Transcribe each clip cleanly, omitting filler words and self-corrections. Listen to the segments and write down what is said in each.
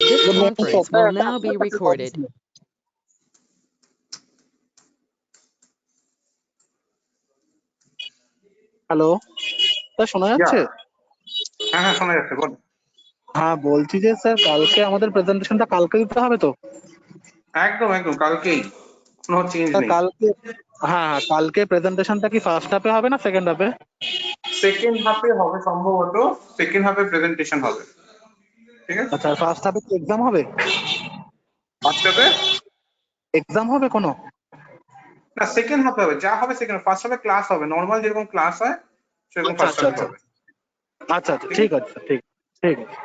This conference will now be recorded. Hello, sir শোনা যাচ্ছে? হ্যাঁ হ্যাঁ শোনা যাচ্ছে, বল। হ্যাঁ, বলছি যে স্যার কালকে আমাদের প্রেজেন্টেশনটা কালকে দিতে হবে তো? একদম একদম কালকেই, কোনো চেঞ্জ স্যার নেই। কালকে, হ্যাঁ কালকে প্রেজেন্টেশনটা কি ফার্স্ট হাফে হবে না সেকেন্ড হাফে? সেকেন্ড হাফে হবে সম্ভবত, সেকেন্ড হাফে প্রেজেন্টেশন হবে, ঠিক আছে? আচ্ছা, ফার্স্ট হাফে কি এক্সাম হবে? ফার্স্ট হাফে এক্সাম হবে কোনো? না, সেকেন্ড হাফে হবে, যা হবে সেকেন্ড। ফার্স্ট হাফে ক্লাস হবে, নর্মাল যেরকম ক্লাস হয় সেরকম আচ্ছা ফার্স্ট আচ্ছা হাফে আচ্ছা হবে। আচ্ছা আচ্ছা, ঠিক আছে স্যার, ঠিক ঠিক আছে।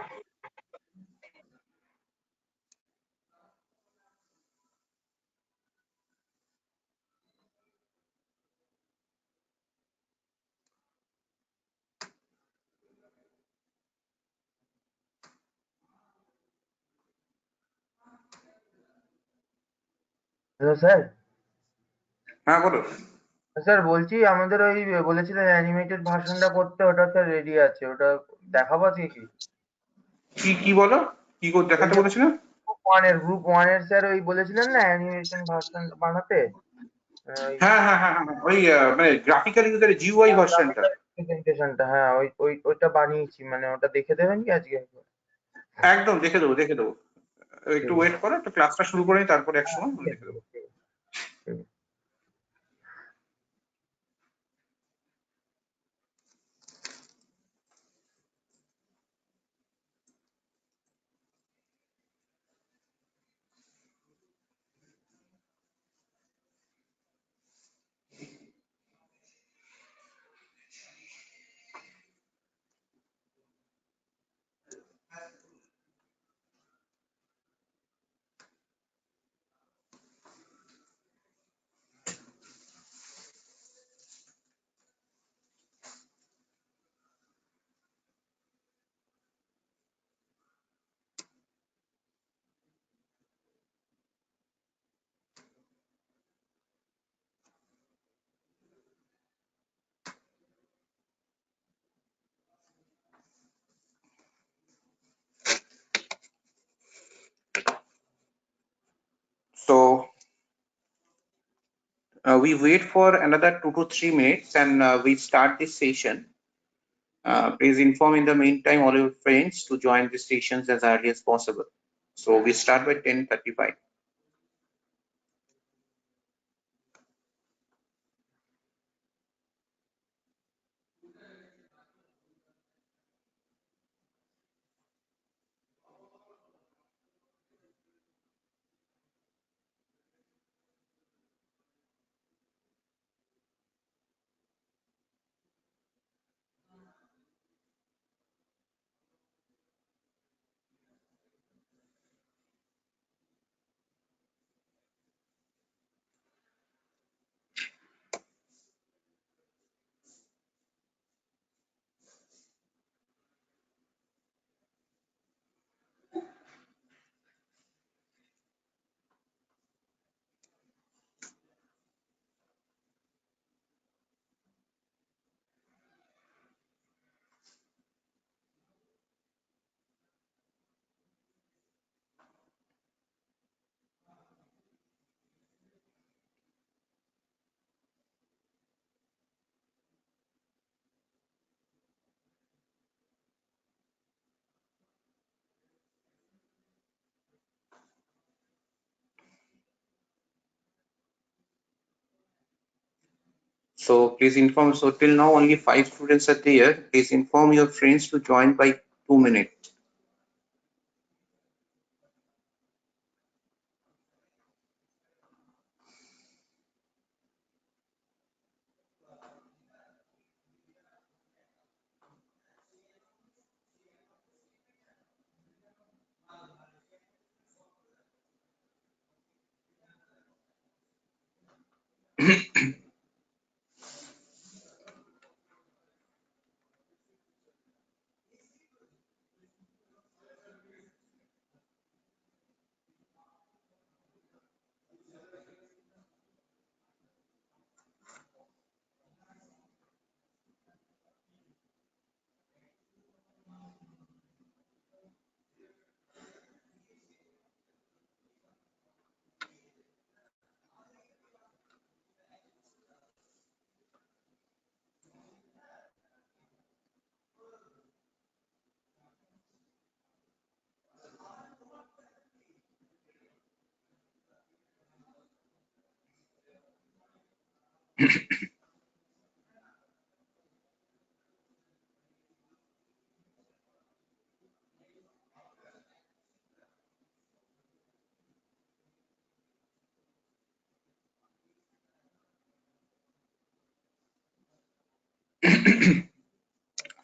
Hello sir. হ্যাঁ বলো। স্যার বলছি আমাদের ওই বলেছিলেন অ্যানিমেটেড ভার্সনটা করতে, ওটা স্যার রেডি আছে, ওটা দেখাবো আজকে কি? কি বলো, কি দেখাতে বলেছিলেন? গ্রুপ ওয়ান এর স্যার ওই বলেছিলেন না অ্যানিমেশন ভার্সন বানাতে। হ্যাঁ হ্যাঁ হ্যাঁ হ্যাঁ, ওই মানে গ্রাফিক্যাল ইউজার জিইউআই ভার্সনটা। প্রেজেন্টেশনটা, হ্যাঁ ওইটা বানিয়েছি, মানে ওটা দেখে দেবেন কি আজকে? একদম দেখে দেবো দেখে দেবো, একটু ওয়েট করো, একটু ক্লাসটা শুরু করে নিই, তারপরে একসময় দেখে দেবো। So we wait for another 2 to 3 minutes and we start this session. Please inform in the meantime all your friends to join the sessions as early as possible. So we start by 10:35. So please inform. So till now only 5 students are there. Please inform your friends to join by 2 minutes.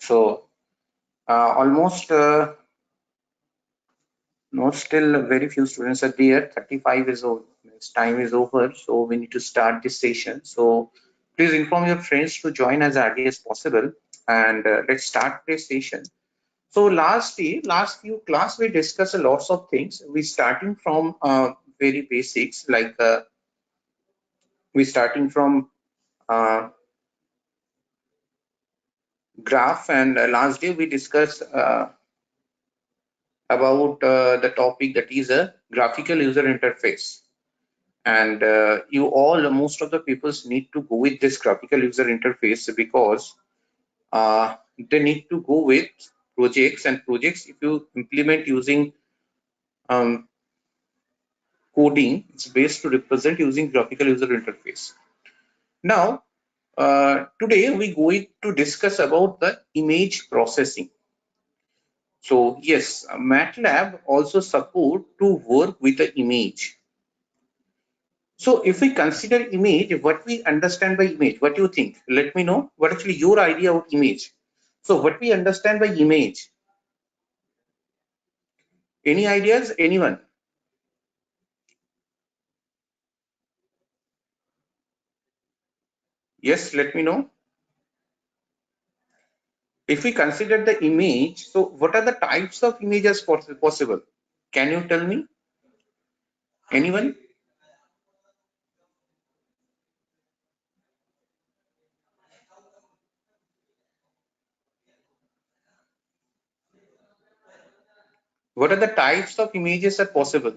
So almost no, still very few students are there. 35 is over. Time is over, so we need to start this session. So please inform your friends to join as early as possible, and let's start this session. So last few class we discussed a lots of things. We starting from very basics, like we starting from graph, and last day we discussed about the topic that is a graphical user interface. And you all, most of the peoples need to go with this graphical user interface because they need to go with projects, and projects if you implement using coding, it's based to represent using graphical user interface. Now today we going to discuss about the image processing. So yes, Matlab also support to work with the image. So if we consider image, what we understand by image, what do you think? Let me know what actually your idea of image. So what we understand by image? Any ideas? Anyone? Yes, let me know. If we consider the image, so what are the types of images possible? Can you tell me? Anyone? What are the types of images that possible?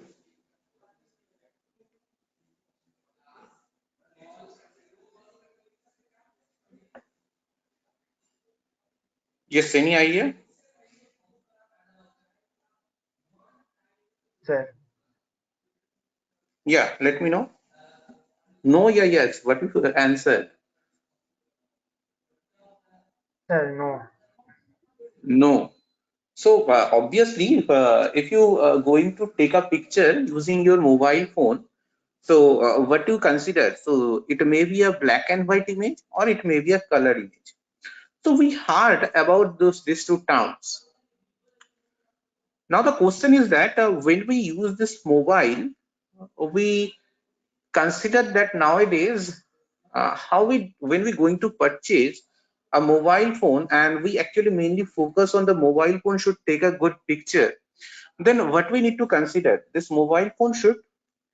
Yes, any idea? Sir. Yeah, let me know. No, yeah, yes. What is the answer? Sir, no. No. So obviously, if you going to take a picture using your mobile phone, so what do you consider? So it may be a black and white image, or it may be a color image. So we heard about these two terms. Now the question is that when we use this mobile, we consider that nowadays when we going to purchase a mobile phone, and we actually mainly focus on the mobile phone should take a good picture, then what we need to consider, this mobile phone should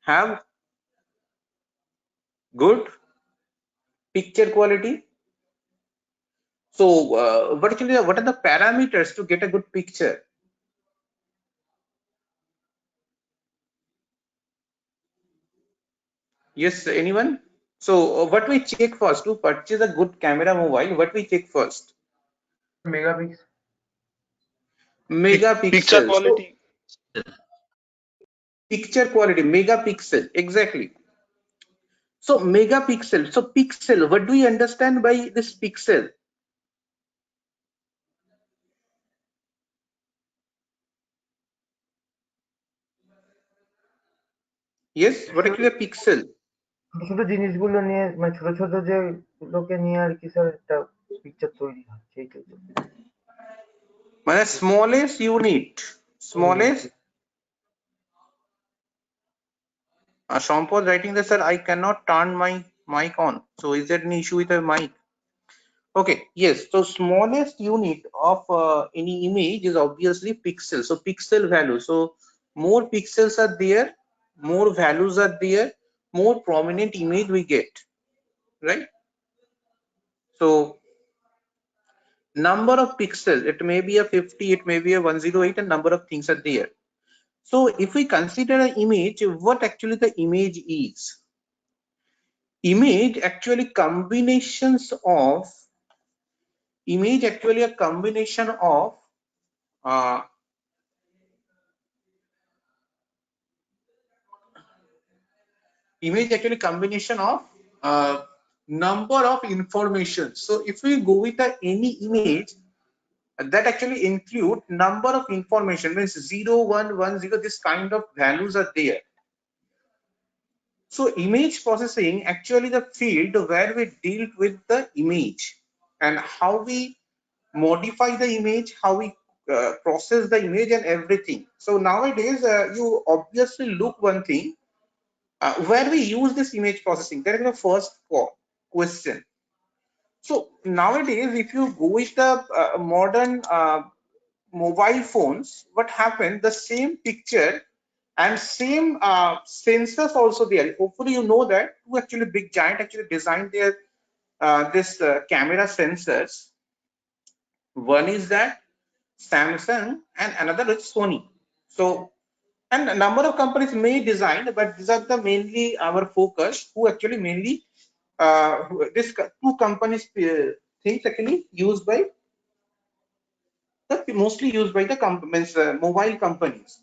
have good picture quality. So what are the parameters to get a good picture? Yes, anyone? So what we check first to purchase a good camera mobile? What we check first? Megapixel. Picture Megapixel. So quality. picture quality, megapixel, exactly. So megapixel. So pixel. What do we understand by this pixel? Yes. What actually a pixel? ছোট ছোট জিনিসগুলো নিয়ে, মানে ছোট ছোট যে গুলোকে নিয়ে আর কি স্যার একটা পিকচার তৈরি হয়, সেইটাই তো। মানে smallest unit. Smallest. Shampoo writing this, sir. I cannot turn my mic on. So is there any issue with the mic? Okay. Yes. So smallest unit of any image is obviously pixel. So pixel value. So more pixels are there, more values are there, more prominent image we get, right? So number of pixels, it may be a 50, it may be a 108, and number of things are there. So if we consider an image, what actually the image is? Image actually a combination of number of information. So if we go with any image, that actually include number of information, means 0, 1, 1, 0, this kind of values are there. So image processing actually the field where we deal with the image and how we modify the image, how we process the image and everything. So nowadays you obviously look one thing, where we use this image processing, that is the first question. So nowadays if you go with the modern mobile phones, what happened, the same picture and same sensors also there. Hopefully you know that two actually big giant actually designed their this camera sensors. One is that Samsung and another is Sony. So, and a number of companies may design, but these are the mainly our focus who actually mainly this two companies things actually used by mostly used by the companies, mobile companies.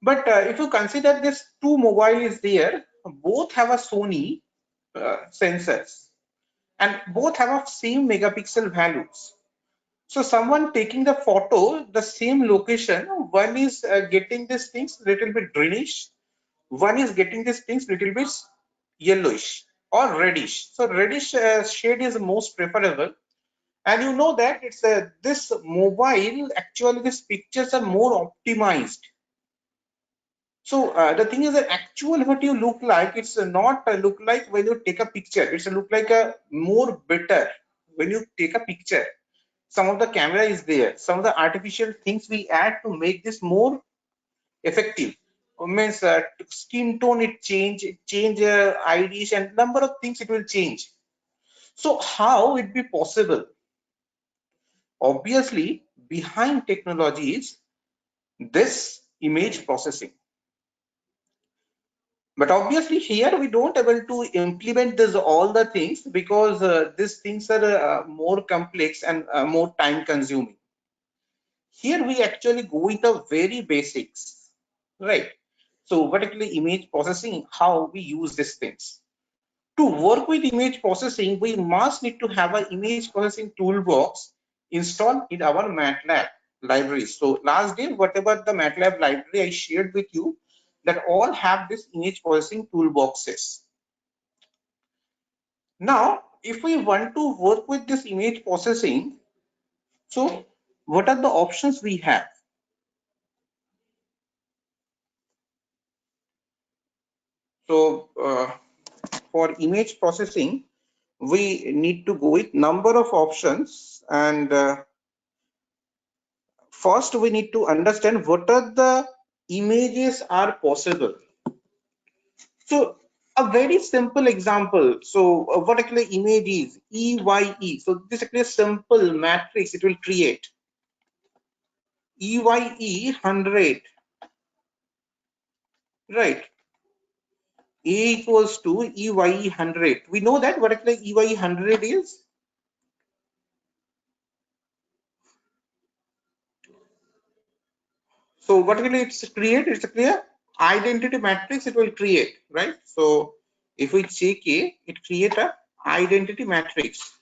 But if you consider this two mobile is there, both have a Sony sensors and both have a same megapixel values. So someone taking the photo, the same location, one is getting these things little bit greenish, one is getting these things little bit yellowish or reddish. So reddish shade is most preferable. And you know that it's this mobile, actually these pictures are more optimized. So the thing is that actual what you look like, it's not look like when you take a picture, it's look like a more better when you take a picture. Some of the camera is there, some of the artificial things we add to make this more effective. Means skin tone it change IDs and number of things it will change. So how it be possible? Obviously behind technology is this image processing. But obviously here we don't able to implement this all the things because these things are more complex and more time consuming. Here we actually go with the very basics, right? So particularly image processing, how we use these things. To work with image processing, we must need to have an image processing toolbox installed in our Matlab library. So last day, whatever the Matlab library I shared with you, that all have this image processing toolboxes. Now, if we want to work with this image processing, so what are the options we have? So for image processing, we need to go with number of options, and first we need to understand what are the images are possible. So a very simple example. So what actually image is EYE. So this is actually a simple matrix it will create. EYE 100, right? A equals to EYE 100. We know that what actually EYE 100 is. So what will it create? It's a clear identity matrix it will create, right? So if we check it create a identity matrix,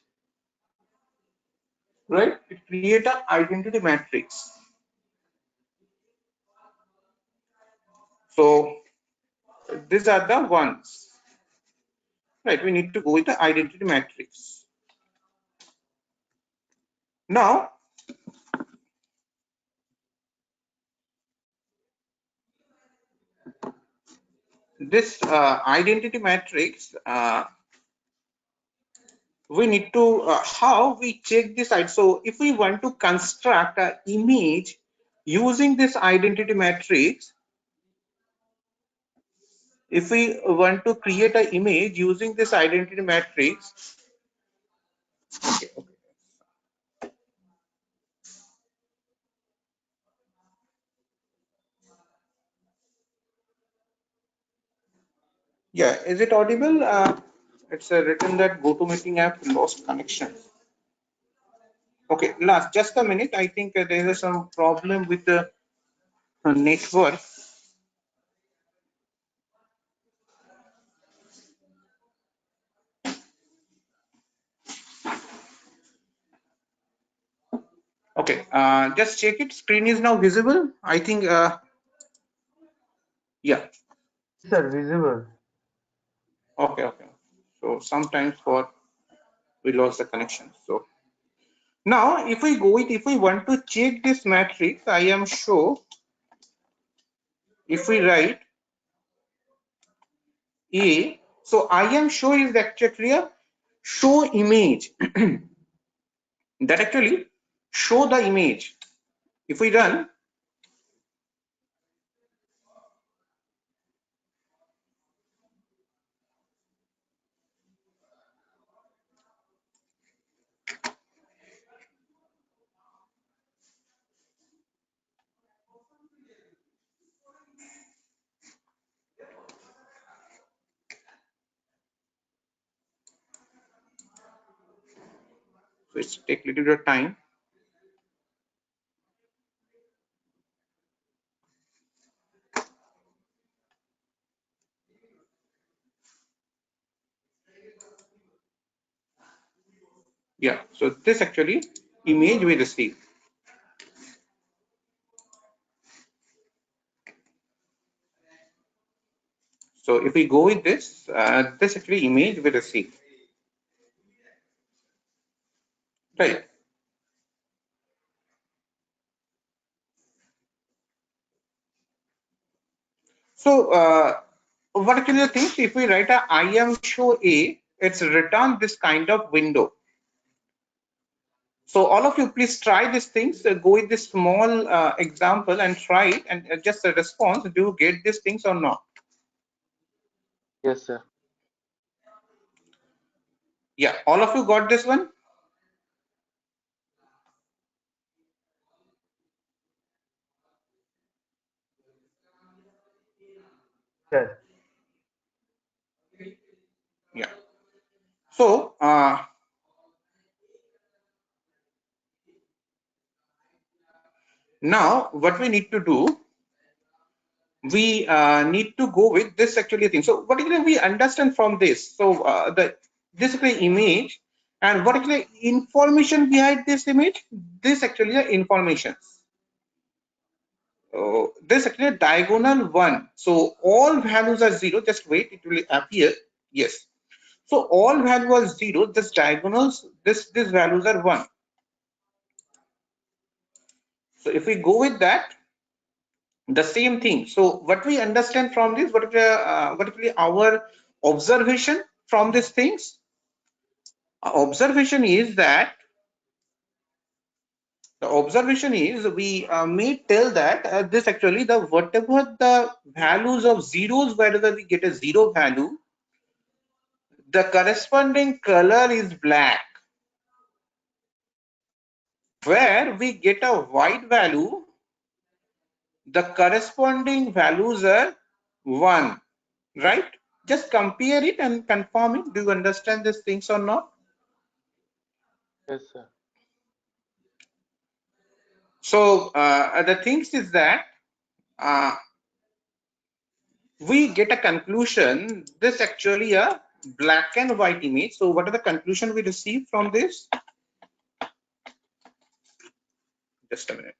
right? It create a identity matrix. So these are the ones, right? We need to go with the identity matrix. Now this identity matrix, we need to how we check this side. So if we want to construct an image using this identity matrix, if we want to create an image using this identity matrix, okay. Yeah, is it audible? It's written that GoToMeeting app lost connection. Okay, last just a minute. I think there is some problem with the network. Okay, just check it. Screen is now visible. I think, yeah. Sir, visible. Okay. So sometimes we lost the connection. So now if we want to check this matrix, I am sure if we write A, so I am sure is actually a show image that actually show the image. If we run, so it's take a little bit of time. Yeah, so this actually image we receive. So if we go with this, this actually image we receive, right? So what actually the things, if we write a I am show A, it's return this kind of window. So all of you please try these things, go with this small example and try it and just a response. Do you get these things or not? Yes, sir. Yeah, all of you got this one? Sir. Yeah. So now what we need to do, we need to go with this actually thing. So what actually we understand from this? So this actually image, and what actually information behind this image? This actually the information. This actually diagonal 1. So all values are 0. Just wait, it will appear. Yes. So all value are 0. This diagonals, these values are 1. So if we go with that, the same thing. So what we understand from this, what is our observation from these things? Observation is that the observation is we may tell that this actually the whatever the values of zeros, wherever we get a 0 value, the corresponding color is black. Where we get a white value, the corresponding values are 1, right? Just compare it and confirm it. Do you understand these things or not? Yes, sir. So the things is that we get a conclusion. This actually a black and white image. So what are the conclusion we receive from this? Just a minute.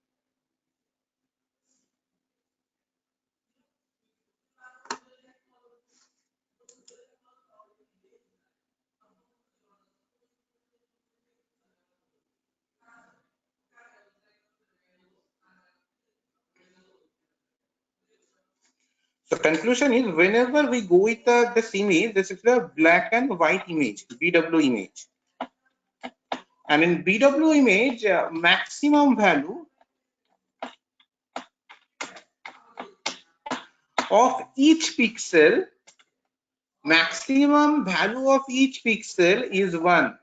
So conclusion is whenever we go with this image, this is a black and white image, BW image. And in BW image, maximum value of each pixel, is 1.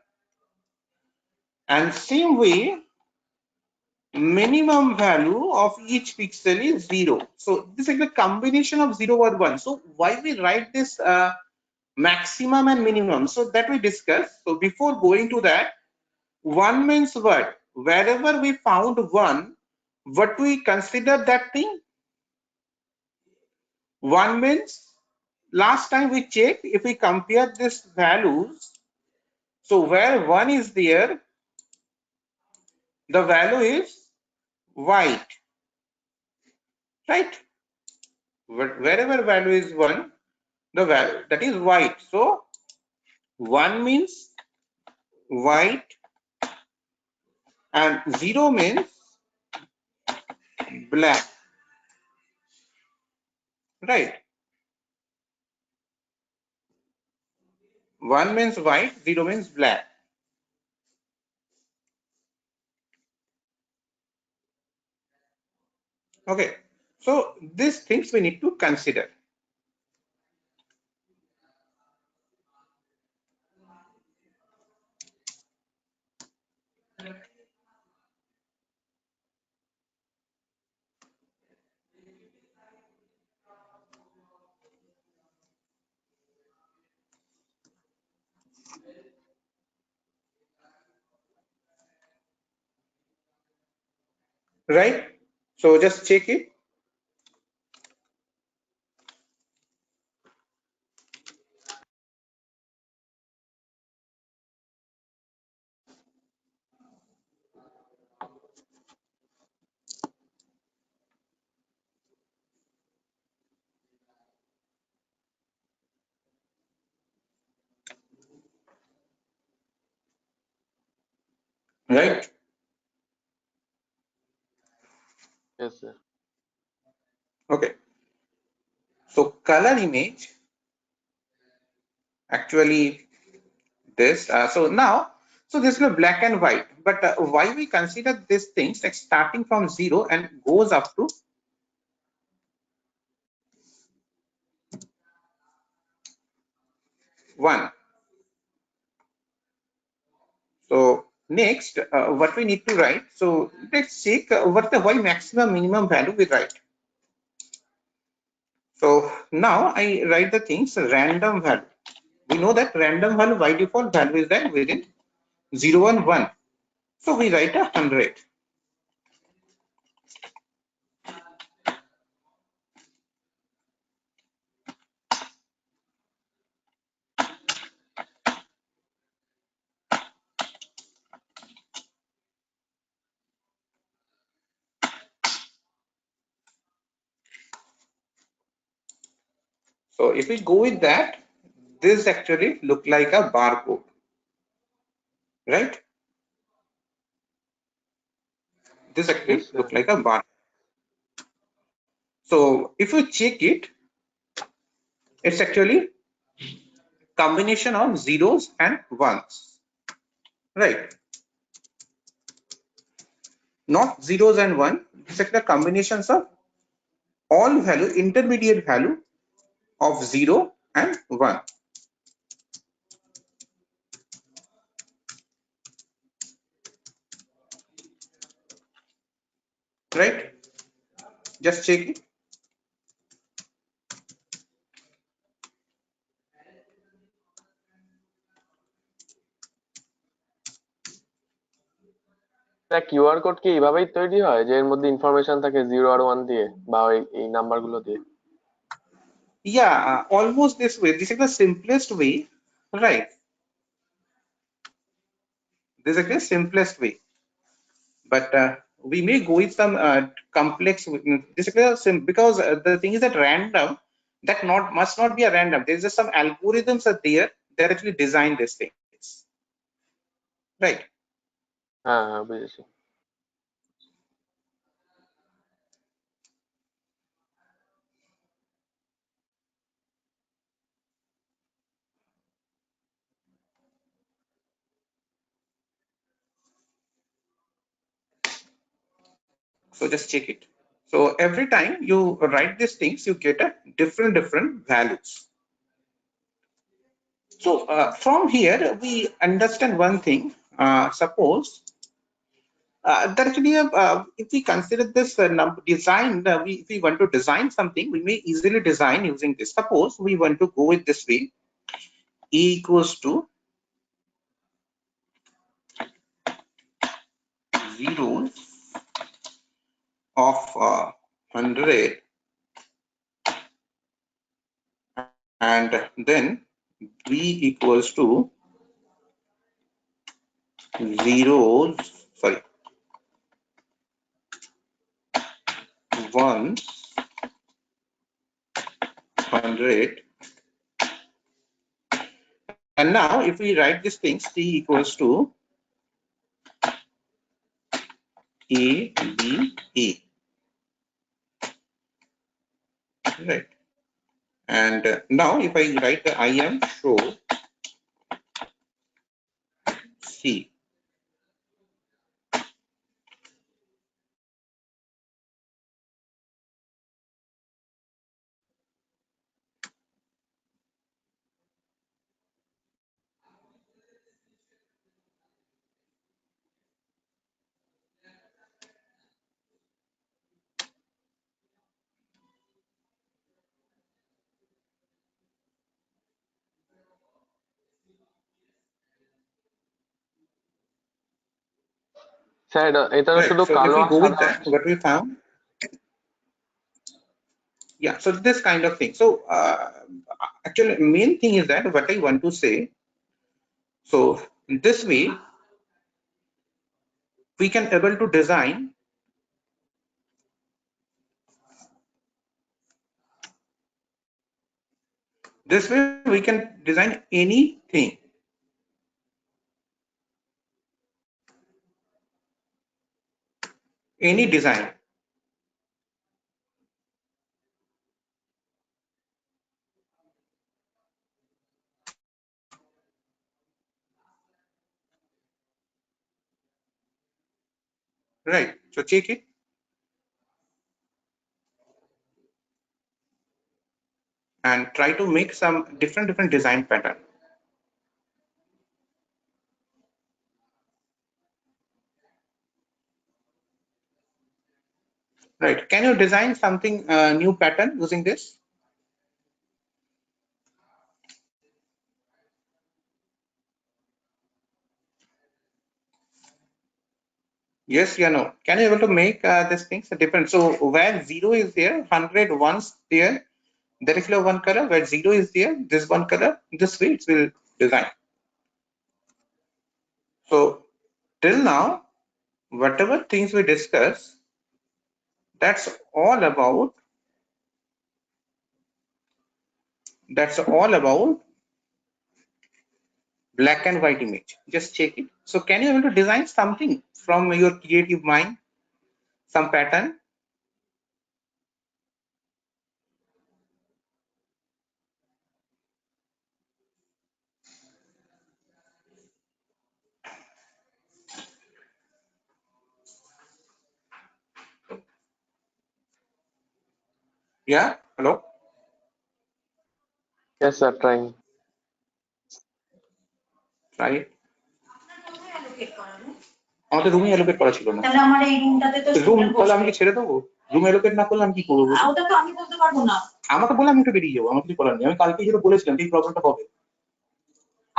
And same way, minimum value of each pixel is 0. So this is a combination of 0 or 1. So why we write this maximum and minimum? So that we discuss. So before going to that, 1 means what? Wherever we found 1, what we consider that thing? 1 means last time we checked, if we compare these values, so where 1 is there, the value is white, right? Wherever value is 1, the value that is white. So 1 means white and 0 means black, right? 1 means white, 0 means black. Okay, so these things we need to consider. Right? So just check it. Right? Yes, sir. Okay. So color image, actually this. So this is a black and white. But why we consider these things like starting from 0 and goes up to 1. So next, what we need to write. So let's check what the y maximum minimum value we write. So now I write the things random value. We know that random value by default value is that within 0 and 1. So we write 100. So if we go with that, this actually look like a barcode, right? This actually Yes, sir. look like a bar. So if you check it, it's actually combination of zeros and ones, right? Not zeros and one. It's actually combinations of all value, intermediate value of 0 and 1. Right? Just check it. QR code কি এইভাবেই তৈরি হয় যে এর মধ্যে information থাকে 0 আর 1 দিয়ে বা এই নাম্বার গুলো দিয়ে? Yeah, almost this way. This is the simplest way, right? This is the simplest way. But we may go with some complex. This is because the thing is that random, that must not be a random. There's just some algorithms are there that actually design these things, right? হ্যাঁ হ্যাঁ বুঝেছি। So just check it. So every time you write these things, you get a different values. So from here we understand one thing. Suppose that actually if we consider this design, if we want to design something, we may easily design using this. Suppose we want to go with this way: e equals to 0 of 100, and then b equals to 0, sorry, 100. And now if we write these things, T equals to A, B, A. Right. And now if I write the IM show C. Sir এটা Right. শুধু So if কালো we R go with সাদা that, what we found, yeah, so this kind of thing. So actually main thing is that what I want to say, so this way we can able to design anything. Any design. Right. So check it. And try to make some different design pattern. Right. Can you design something new pattern using this? Yes, you know. Can you able to make these things different? So where 0 is there, 100 ones there, directly one color. Where 0 is there, this one color. This way it will design. So till now, whatever things we discuss, that's all about black and white image. Just check it. So can you able to design something from your creative mind, some pattern? Yeah, hello. Yes sir, trying. Try it. আমাদের রুমে allocate করা ছিল না, তাহলে আমার এই রুমটাতে তো room, তাহলে আমি কি ছেড়ে দেবো? রুম অ্যালোকেট না করলে আমি কি করবো? ওটা তো আমি বলতে পারবো না। আমাকে বলে আমি একটু বেরিয়ে যাবো, আমার কিছু করার নেই। আমি কালকে যেটা বলেছিলাম এই প্রবলেমটা হবে।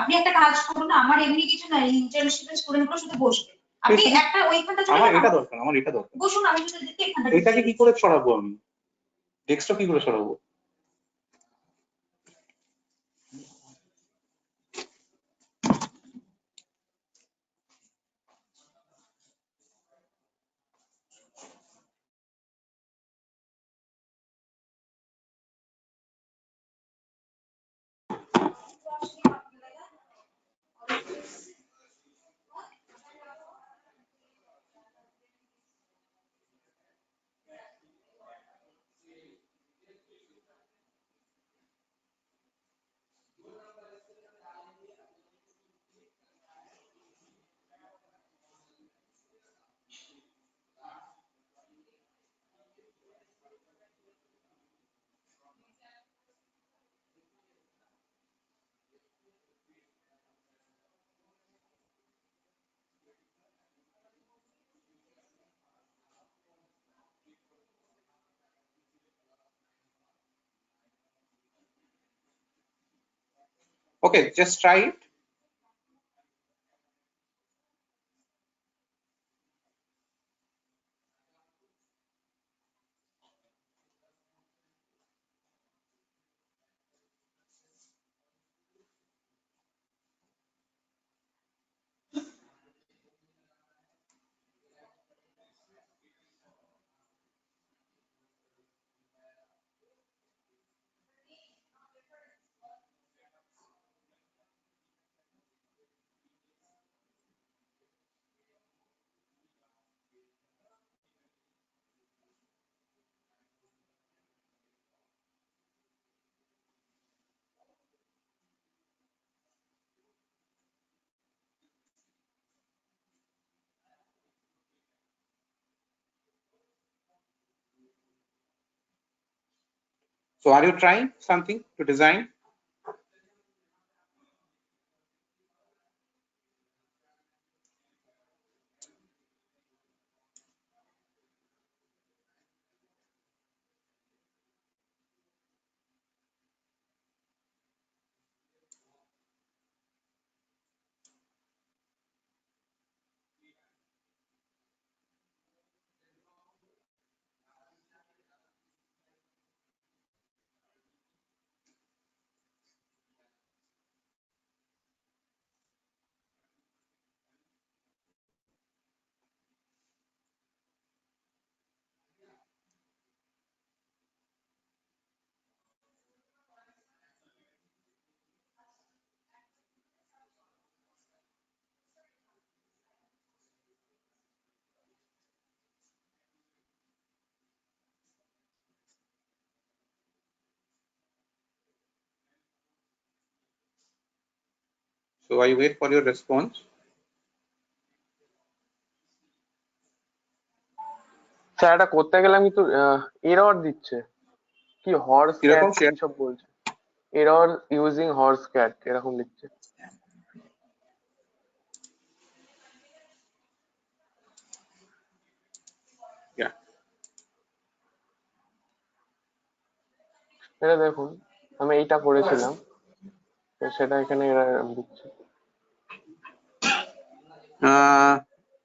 আপনি একটা কাজ করুন না, আমার এমনি কিছু না, ইন্টার্নশিপের স্টুডেন্টগুলোর সাথে বসবে। আপনি একটা ওইখানটা চলে যান। আমার এটা দরকার, আমার এটা দরকার। বসুন, আমি যদি দেখতে এখানটা। এটাকে কি করে সরাবো আমি? ডেস্কটপ কি করে সরাবো? Okay, just try it. So are you trying something to design? So I wait for your response. Sir এটা করতে গেলাম কিন্তু এরর দিচ্ছে কি হর্স ক্যাট এরকম share. কি সব বলছে এরর ইউজিং হর্স ক্যাট এরকম লিখছে Yeah. এটা দেখুন আমি এইটা করেছিলাম তো সেটা এখানে এরা দিচ্ছে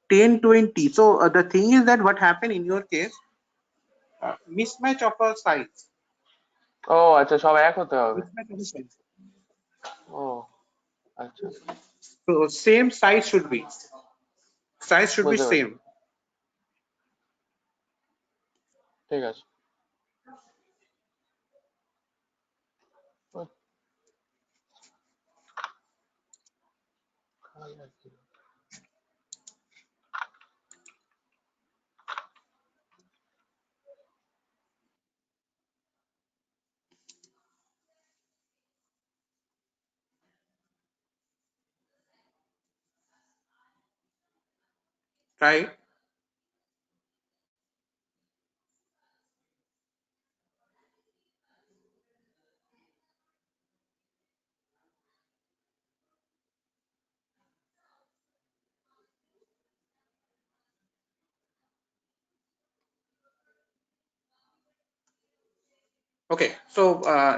1020. So the thing is that what happened in your case, mismatch of a size. ও আচ্ছা সব এক হতে হবে Mismatch of a size. ও আচ্ছা So same size should be. Size should be বুঝতে পারছি same. ঠিক আছে Try it. Okay, so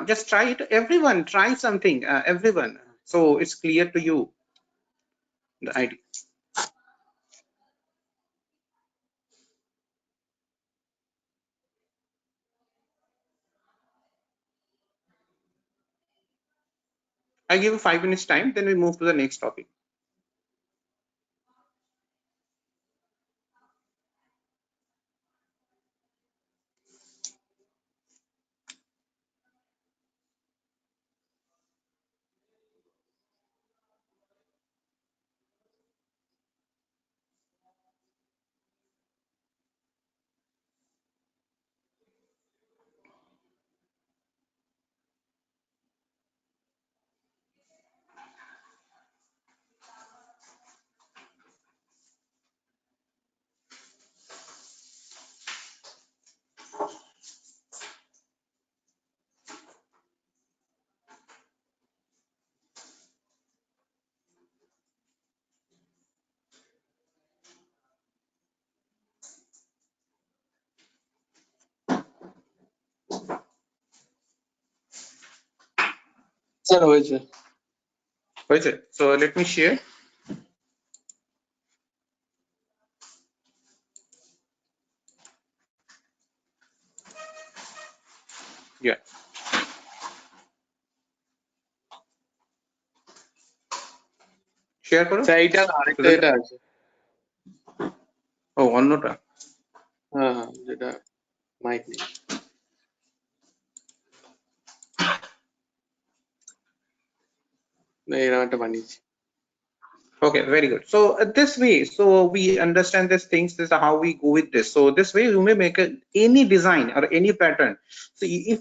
just try it. Everyone try something. Everyone. So it's clear to you the idea. I give you 5 minutes time, then we move to the next topic. Sir হয়েছে So let me share. Yeah. Share করো। Sir এইটা না, আরেকটা এটা আছে ও অন্যটা। হ্যাঁ হ্যাঁ যেটা মাইক নেই না এরকম একটা বানিয়েছি Okay, very good. So this way, so we understand these things. This is how we go with this. So this way, you may make any design or any pattern. So if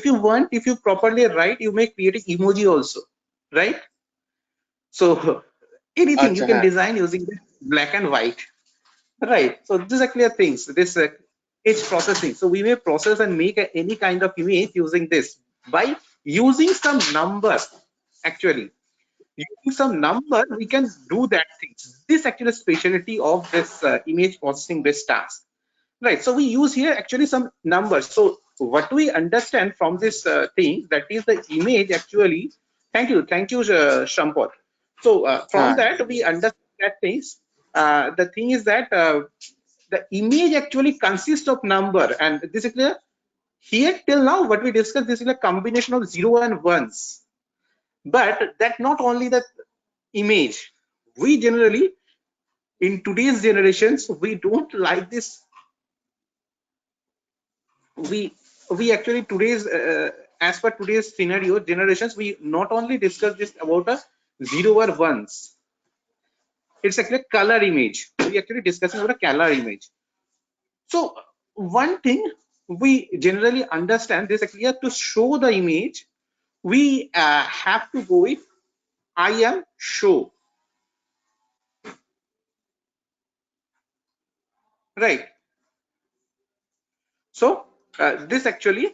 you want, if you properly write, you may create an emoji also, right? So anything you আচ্ছা can হ্যাঁ design using black and white, right? So these are clear things. This Edge processing. So we may process and make any kind of image using this by using some number. Actually, using some number, we can do that thing. This actually specialty of this image processing based task. Right. So we use here actually some numbers. So what we understand from this thing, that is the image actually. Thank you, Shampot. So from that we understand that things. The thing is that the image actually consists of number, and this is clear. Here till now what we discussed, this is a combination of 0 and 1s. But that not only the image. We generally in today's generations we don't like this. We actually today's as per today's scenario generations, we not only discuss this about a 0 or 1s. It's actually a color image. We actually discussing about a color image. So one thing we generally understand, this actually to show the image, we have to go with I am show, right? So this actually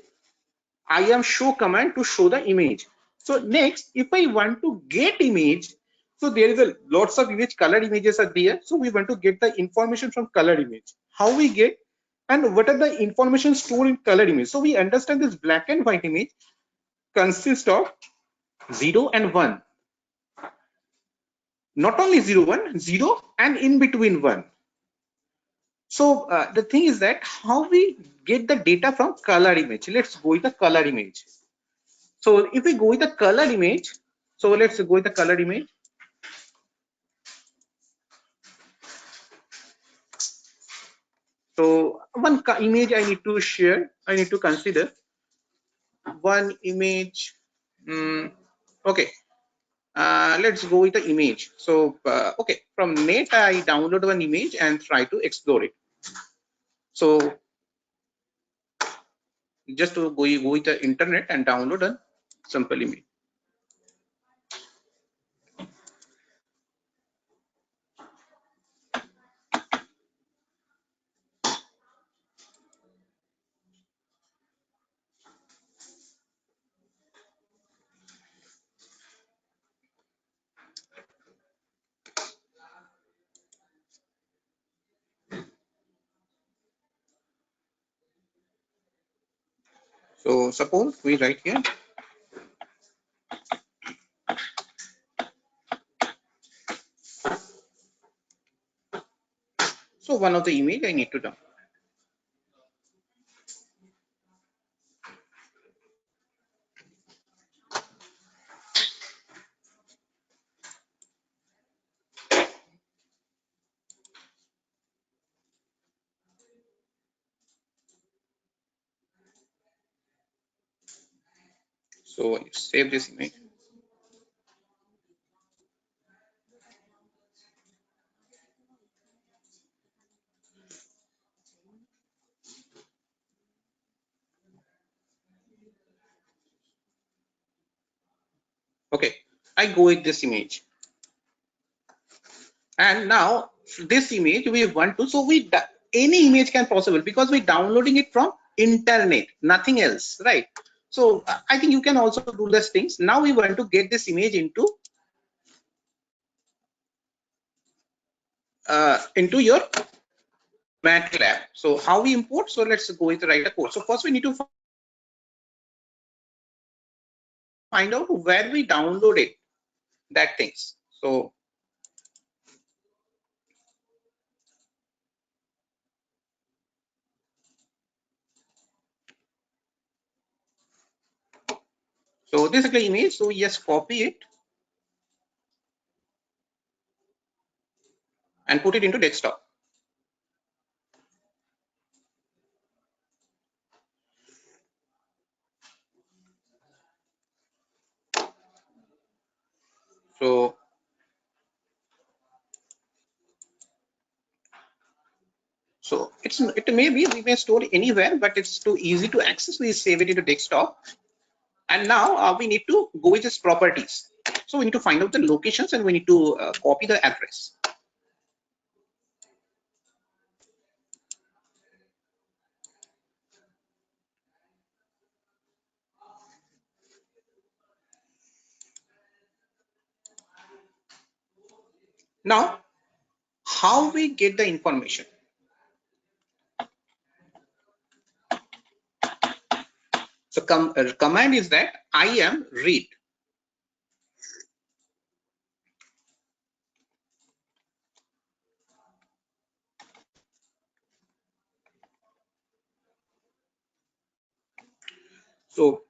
I am show command to show the image. So next, if I want to get image, so there is a lots of image, color images are there. So we want to get the information from color image. How we get, and what are the information stored in color image? So we understand this black and white image consists of 0 and 1. Not only 0, 1, 0 and in between 1. So the thing is that how we get the data from color image. Let's go with the color image. So if we go with the color image, so let's go with the color image. So one image I need to share, I need to consider one image. Okay, let's go with the image. So okay, from net I download one image and try to explore it. So just to go with the internet and download a simple image. So suppose we write here. So one of the image I need to download. So I save this image. Okay, I go with this image. And now this image we want to, so we any image can possible because we downloading it from internet, nothing else, right? So I think you can also do these things. Now we want to get this image into your Matlab. So how we import? So let's go with the write a code. So first we need to find out where we downloaded that things. So this is the image. So yes, copy it and put it into desktop. So it may be we may store anywhere, but it's too easy to access. We save it into desktop. And now we need to go with its properties. So we need to find out the locations and we need to copy the address. Now, how we get the information? So command is that im read. So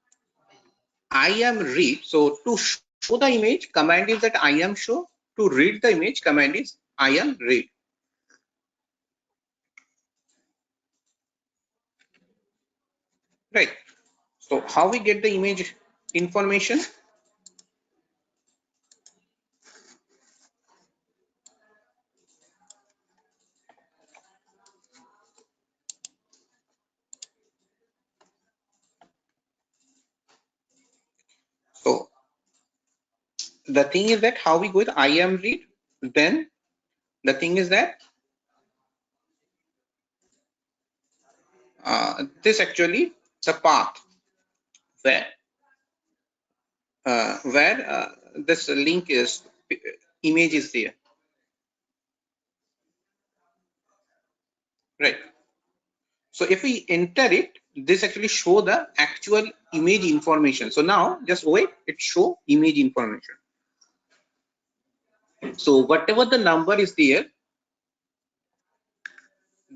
im read. So to show the image, command is that im show. To read the image, command is im read. Right. So how we get the image information? So the thing is that how we go with im read, then the thing is that this actually the path where this link is image is there, right? So if we enter it, this actually show the actual image information. So now just wait, it show image information. So whatever the number is there,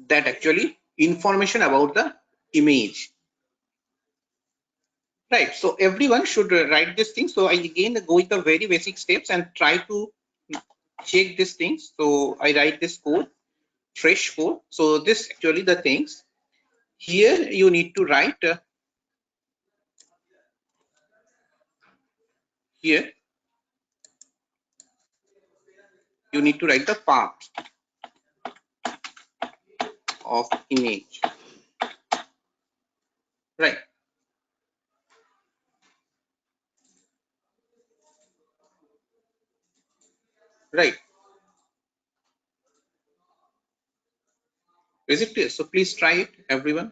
that actually information about the image, right? So everyone should write this thing. So I again go with the very basic steps and try to check these things. So I write this code, fresh code. So this actually the things here you need to write here you need to write the path of image, right? Right. Is it clear? So please try it, everyone.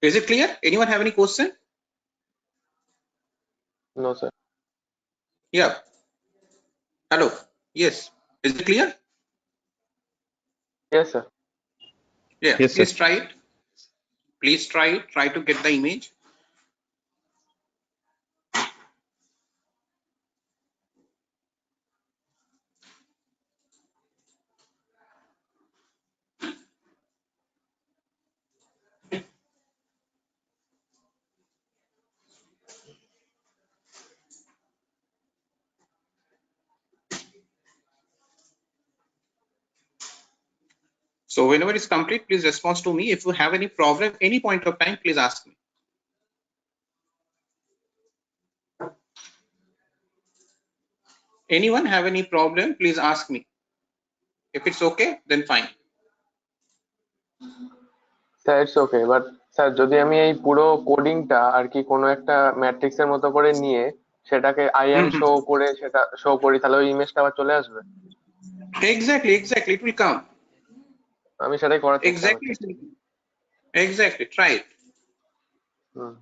Is it clear? Anyone have any question? No, sir. Yeah. Hello. Yes. Is it clear? Yes, sir. Yeah. Yes, Please sir. try it. Please try it. Try to get the image. So whenever it's complete, please respond to me. If you have any problem, any point of time, please ask me. Anyone have any problem, please ask me. If it's okay, then fine. Sir it's okay, but sir যদি আমি এই পুরো কোডিংটা আর কি কোনো একটা matrix এর মতো করে নিয়ে সেটাকে আইএম শো করে সেটা শো করি, তাহলে ওই ইমেজটা আবার চলে আসবে? Exactly. It will come. আমি সেটাই করার চেষ্টা Exactly. করছি। Exactly. Try it. Hmm.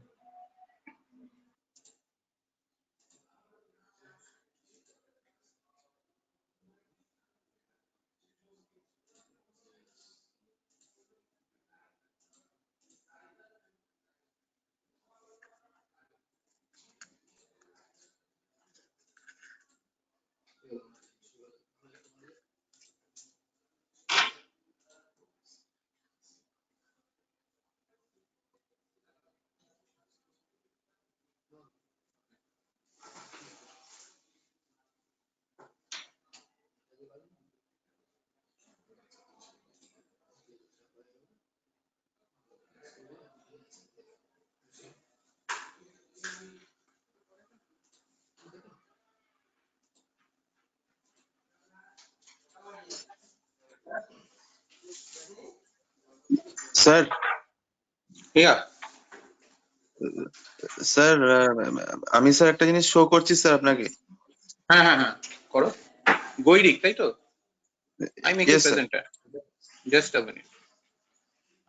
Sir Yeah. Sir আমি স্যার একটা জিনিস শো করছি স্যার আপনাকে। হ্যাঁ করো। গৈরিক, তাই তো? I make you Yes, sir. presenter. Just a minute.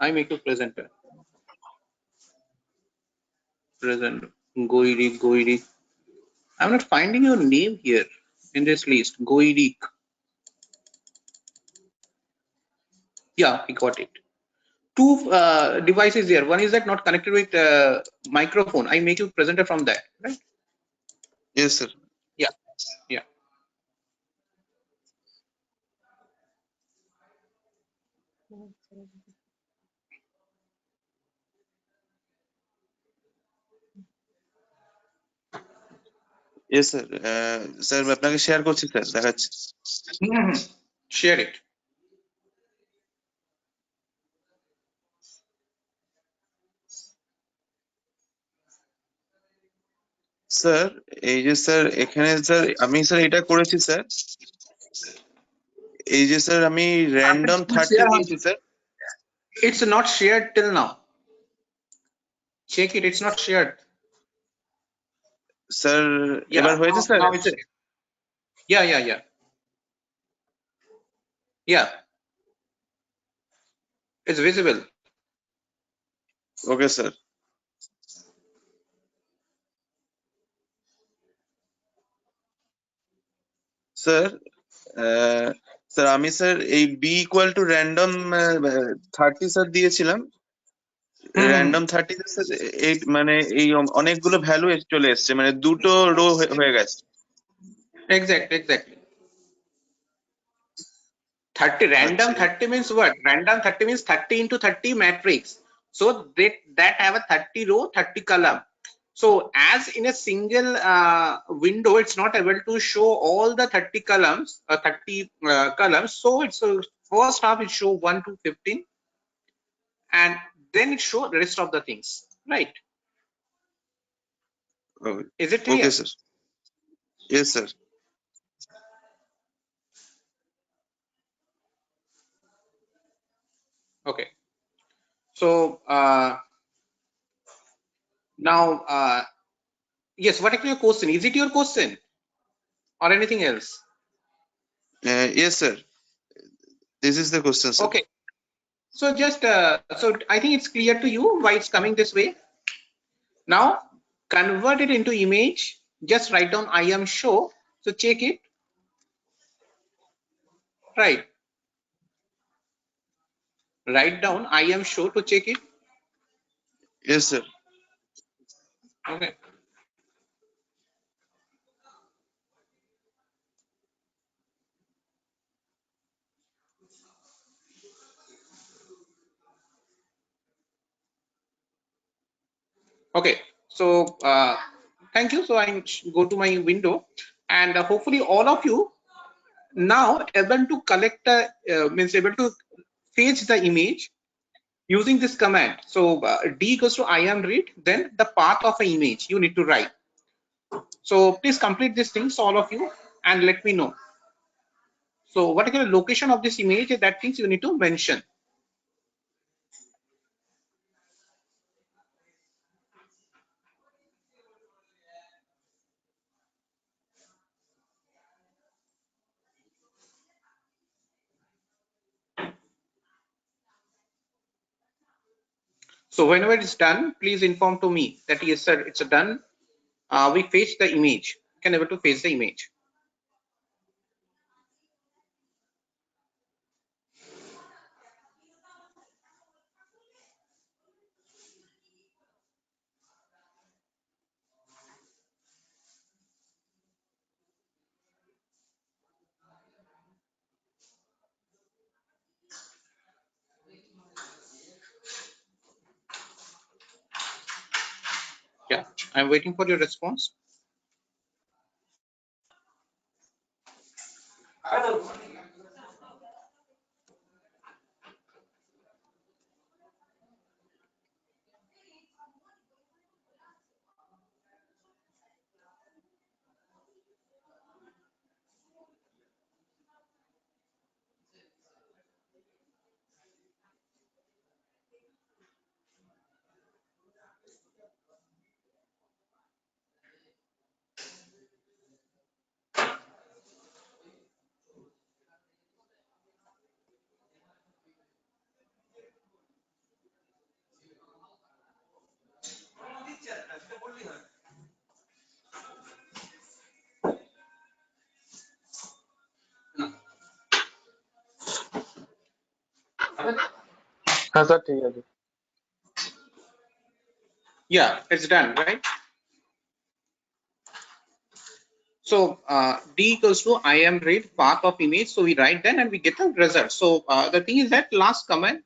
I make you presenter. Present. Goiri. I'm not finding your name here. in this list. Goidik. Yeah, I got it. Two devices here. One is that not connected with microphone. I make you presenter from that, right? Yes, sir. Yeah, yeah. Yes, sir. Sir আপনাকে share করছি sir, দেখাচ্ছি। Share it. Sir এই যে sir এখানে sir আমি sir এটা করেছি sir, এই যে স্যার আমি র্যান্ডম 30 দিয়েছি sir. It's not shared till now. Check it. It's not shared. Sir Yeah, এবার হয়েছে sir? now it's shared. Yeah. Yeah. It's visible. Okay sir. Sir sir আমি স্যার এই B equal to random 30 sir দিয়েছিলাম। Random 30 sir এই মানে এই অনেকগুলো value চলে এসছে, মানে দুটো রো হয়ে গেছে। Exactly. 30 random আচ্ছা 30 means what? Random 30 means 30 into 30 matrix. So that have a 30 row, 30 column. So as in a single window, it's not able to show all the 30 columns, 30 columns. So it's first half it show 1 to 15, and then it show the rest of the things. Right? Is it clear? Okay sir. Yes sir. Okay. So now, yes. What is your question? Is it your question or anything else? Yes sir, this is the question sir. Okay. So just so I think it's clear to you why it's coming this way. Now convert it into image. Just write down I am show. So check it. Right. Write down I am show to check it. Yes sir. Okay. Okay. So thank you. So I go to my window, and hopefully all of you now able to collect means able to fetch the image using this command. So d equals to I am read, then the path of an image you need to write. So please complete these things, all of you, and let me know. So what is the location of this image? That things you need to mention. So whenever it's done, please inform to me that yes sir, it's done. We fetch the image. Can able to fetch the image. Yeah, I'm waiting for your response. হ্যাঁ sir ঠিক আছে। Yeah, it's done, right? So D equals to I am read path of image. So we write then and we get the result. So the thing is that last comment.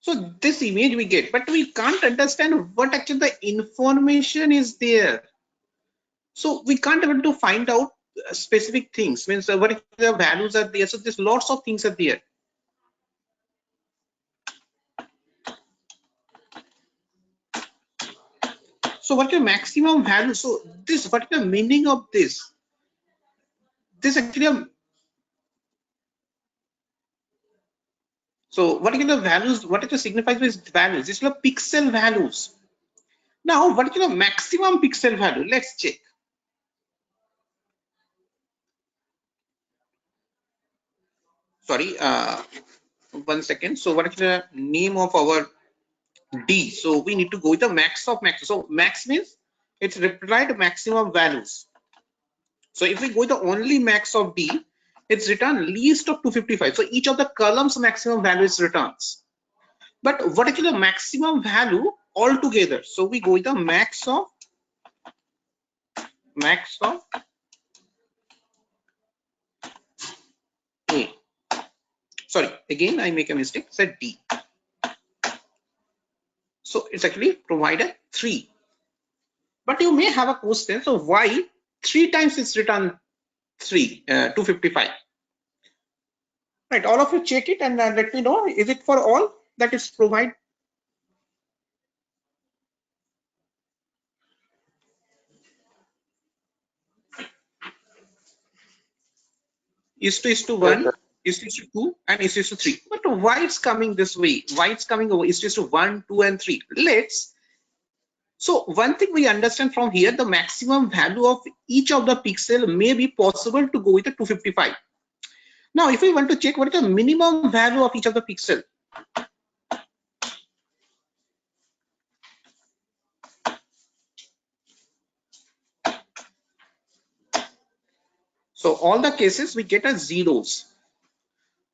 So this image we get, but we can't understand what actually the information is there. So we can't able to find out specific things. Means what the values are there. So there's lots of things are there. So what is the maximum value? So this, what is the meaning of this? This actually so what is the values? What is the signifies with values? This is the pixel values. Now what is the maximum pixel value? Let's check. Sorry, 1 second. So what is the name of our D? So we need to go with the max of max. So max means it's replied maximum values. So if we go with the only max of D, it's return least of 255. So each of the columns maximum value is returns. But what is the maximum value altogether? So we go with the max of A. Sorry, again I make a mistake, said D. So it's actually provided 3. But you may have a question, so why 3 times it's return 255? Right, all of you check it and let me know, is it for all that is provide? Is to 1, is to 2, and is to 3. But why it's coming this way? Why it's coming over is to 1, 2, and 3? Let's. So one thing we understand from here, the maximum value of each of the pixel may be possible to go with a 255. Now, if we want to check what is the minimum value of each of the pixel, so all the cases we get as zeros.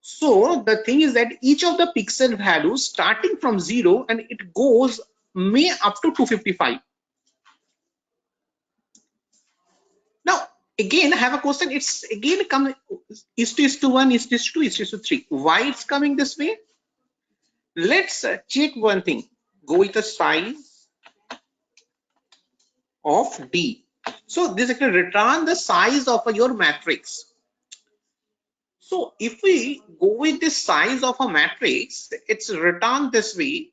So the thing is that each of the pixel values starting from 0 and it goes may up to 255. Now again I have a question, it's again coming is to 1, is to 2, is to 3. Why it's coming this way? Let's check one thing. Go with the size of D. So this actually return the size of your matrix. So if we go with the size of a matrix, it's returned this way,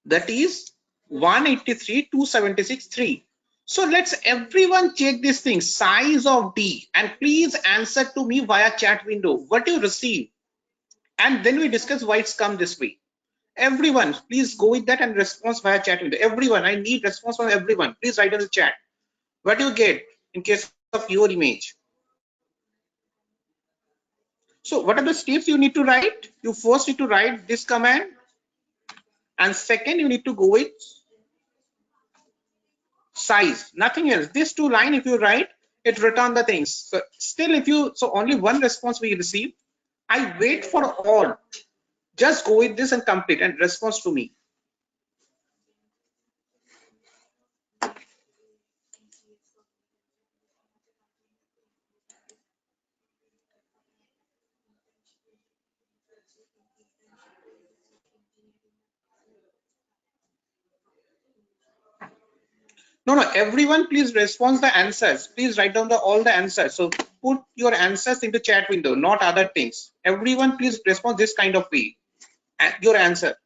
that is 183, 276, 3. So let's everyone check this thing, size of D, and please answer to me via chat window what you receive, and then we discuss why it's come this way. Everyone please go with that and response via chat window. Everyone, I need response from everyone. Please write in the chat what you get in case of your image. So what are the steps you need to write? You first need to write this command, and second you need to go with size, nothing else. This 2 line if you write, it return the things. So still if you, so only one response we receive. I wait for all. Just go with this and complete and response to me. No, everyone please respond the answers. Please write down all the answers. So put your answers into chat window, not other things. Everyone please respond this kind of way, your answer.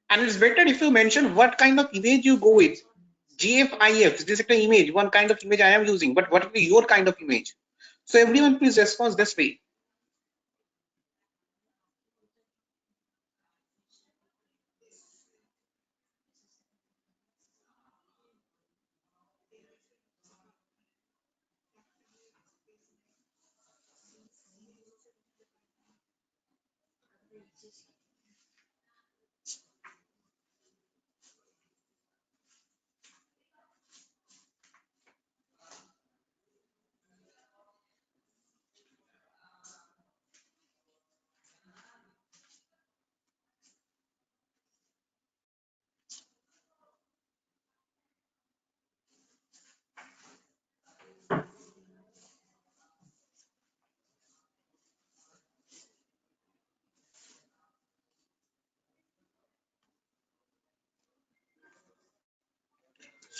And it's better if you mention what kind of image you go with. GFIF, this is an image, one kind of image I am using, but what will be your kind of image? So everyone please respond this way.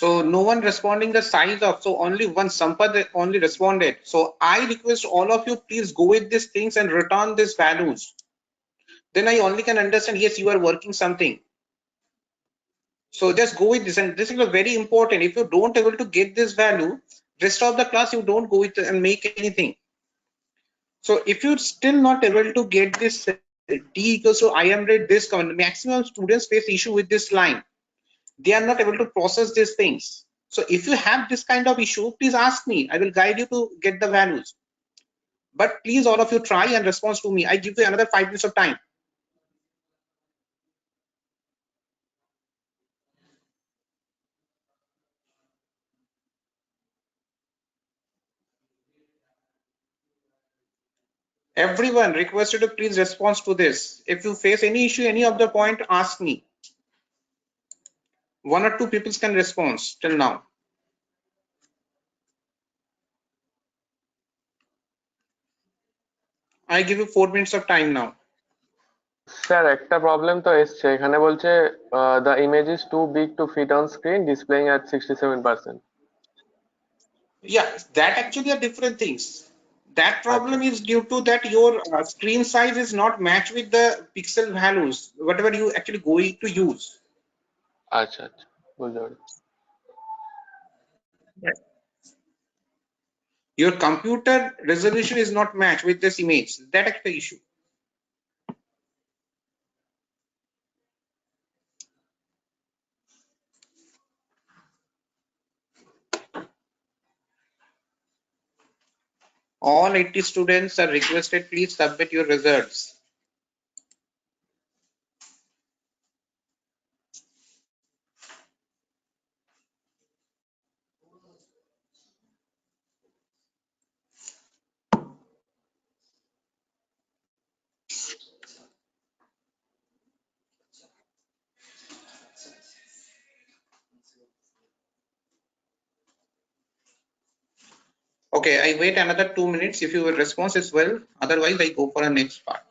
So no one responding the size of, so only one Sampad only responded. So I request all of you, please go with these things and return these values. Then I only can understand, yes, you are working something. So just go with this, and this is very important. If you don't able to get this value, rest of the class you don't go with and make anything. So if you're still not able to get this t equals to I am rate this comment, maximum students face issue with this line. They are not able to process these things. So if you have this kind of issue, please ask me. I will guide you to get the values. But please, all of you try and respond to me. I give you another 5 minutes of time. Everyone requested to please respond to this. If you face any issue, any of the point, ask me. 1 or 2 people can respond till now. I give you 4 minutes of time now. Sir একটা problem তো এসছে এখানে বলছে the image is too big to fit on screen displaying at 67%. Yeah, that actually are different things. That problem is due to that your screen size is not matched with the pixel values, whatever you actually going to use. আচ্ছা আচ্ছা বুঝতে পারছি। Your computer resolution is not matched with this image. That is the issue. All 80 students are requested, please submit your results. Okay, I wait another 2 minutes. If your response is well, otherwise I go for a next part.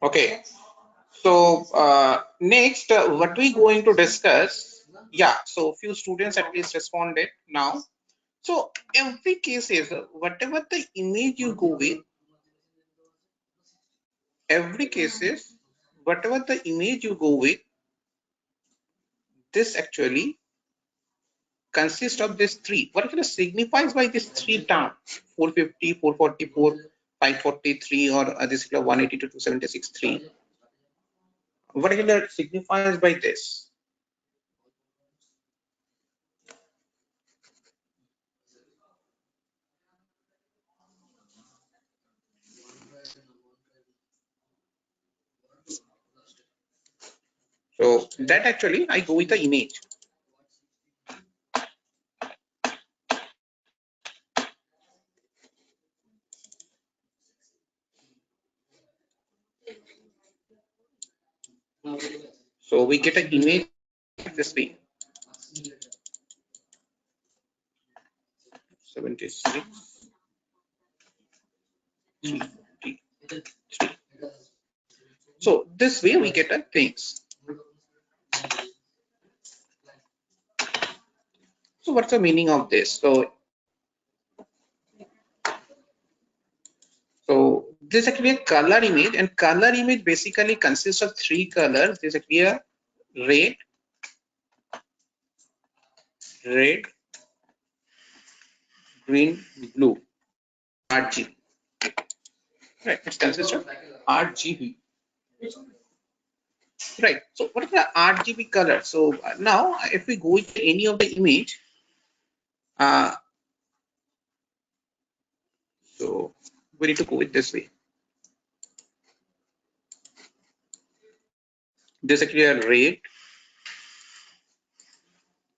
Okay, so next what we going to discuss, yeah, so few students at least responded now. So every case is whatever the image you go with, every case is whatever the image you go with, this actually consists of this 3. What actually signifies by this 3 term, 450, 444, 543, or this 182 to 276, 3. What actually signifies by this? So that actually I go with the image. So we get an image this way. 76, 343. So this way we get a things. So what's the meaning of this? So this is actually a color image, and color image basically consists of 3 colors. This is actually a red, green, blue, RGB. Right, it consists of RGB. Right. So what is the RGB color? So now if we go with any of the image, so we need to go with this way. This is actually a red,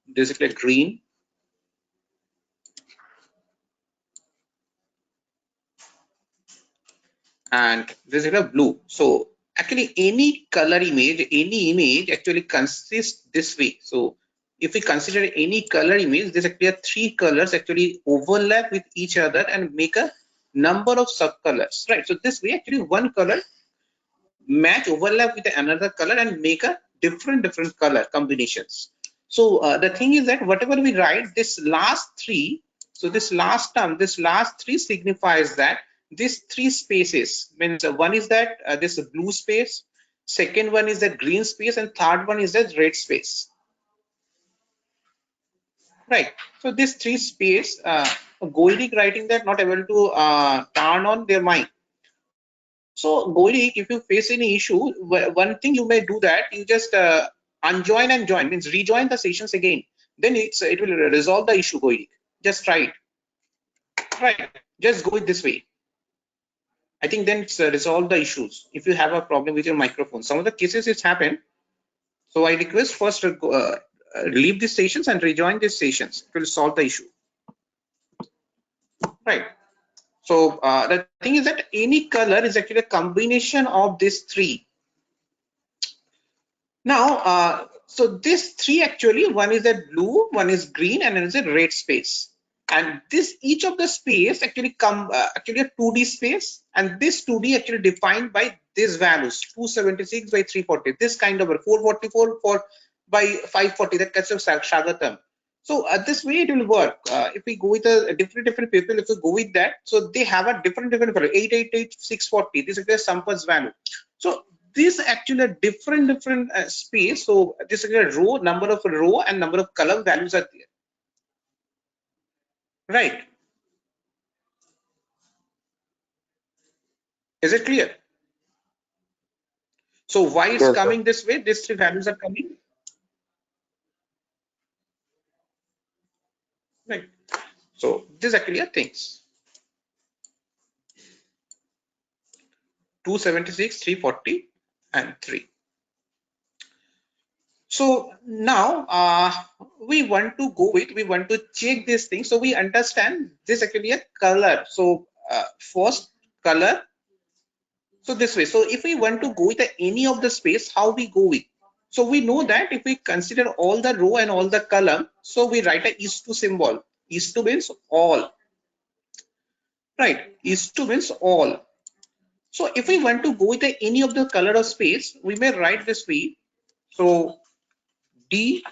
this is actually a green, and this is a blue. So actually any color image, any image actually consists this way. So if we consider any color image, there's actually 3 colors actually overlap with each other and make a number of subcolors, right? So this way actually one color match overlap with another color and make a different color combinations. So the thing is that whatever we write, this last 3, so this last term, this last 3 signifies that these 3 spaces means one is that this blue space, second one is that green space, and third one is that red space, right? So this 3 space, Goldie writing that not able to turn on their mind. So Gorik, if you face any issue, one thing you may do that, you just unjoin and join, means rejoin the sessions again. Then it will resolve the issue, Gorik. Just try it. Right. Just go it this way. I think then it's resolve the issues. If you have a problem with your microphone, some of the cases it's happened. So I request first leave these sessions and rejoin these sessions. It will solve the issue. Right. So the thing is that any color is actually a combination of these 3. Now, so this 3 actually, one is a blue, one is green, and another is a red space. And this each of the space actually actually a 2D space, and this 2D actually defined by these values 276 by 340. This kind of 444 by 540. That kind of Shagatam. So this way it will work. If we go with a different people, if we go with that, so they have a different value. 888 640. This is the Sampat's value. So this actually a different space. So this is a row, number of row and number of column values are there, right? Is it clear? So why it's Yes, coming this way? These 3 values are coming, right? So this actually are things 276, 340, and 3. So now we want to go with, we want to check this thing. So we understand this actually a color. So first color. So this way. So if we want to go with any of the space, how we go with? So we know that if we consider all the row and all the column, so we write a is to symbol. Is to means all. Right. Is to means all. So if we want to go with any of the color of space, we may write this way. So D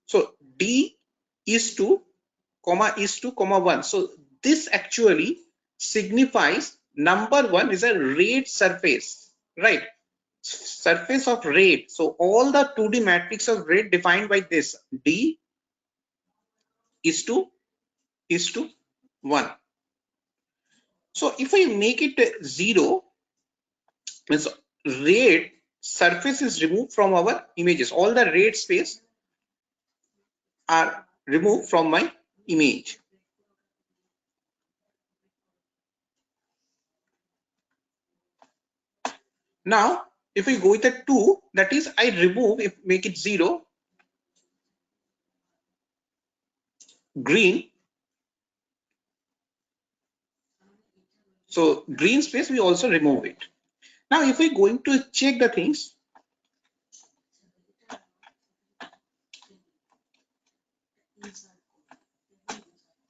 So D is to comma 1. So this actually signifies number 1 is a red surface, right? Surface of red. So all the 2D matrix of red defined by this D is to 1. So if I make it 0, means red surface is removed from our images. All the red space are removed from my image. Now, if we go with a 2, that is I remove, if make it 0, green. So green space, we also remove it. Now, if we going to check the things,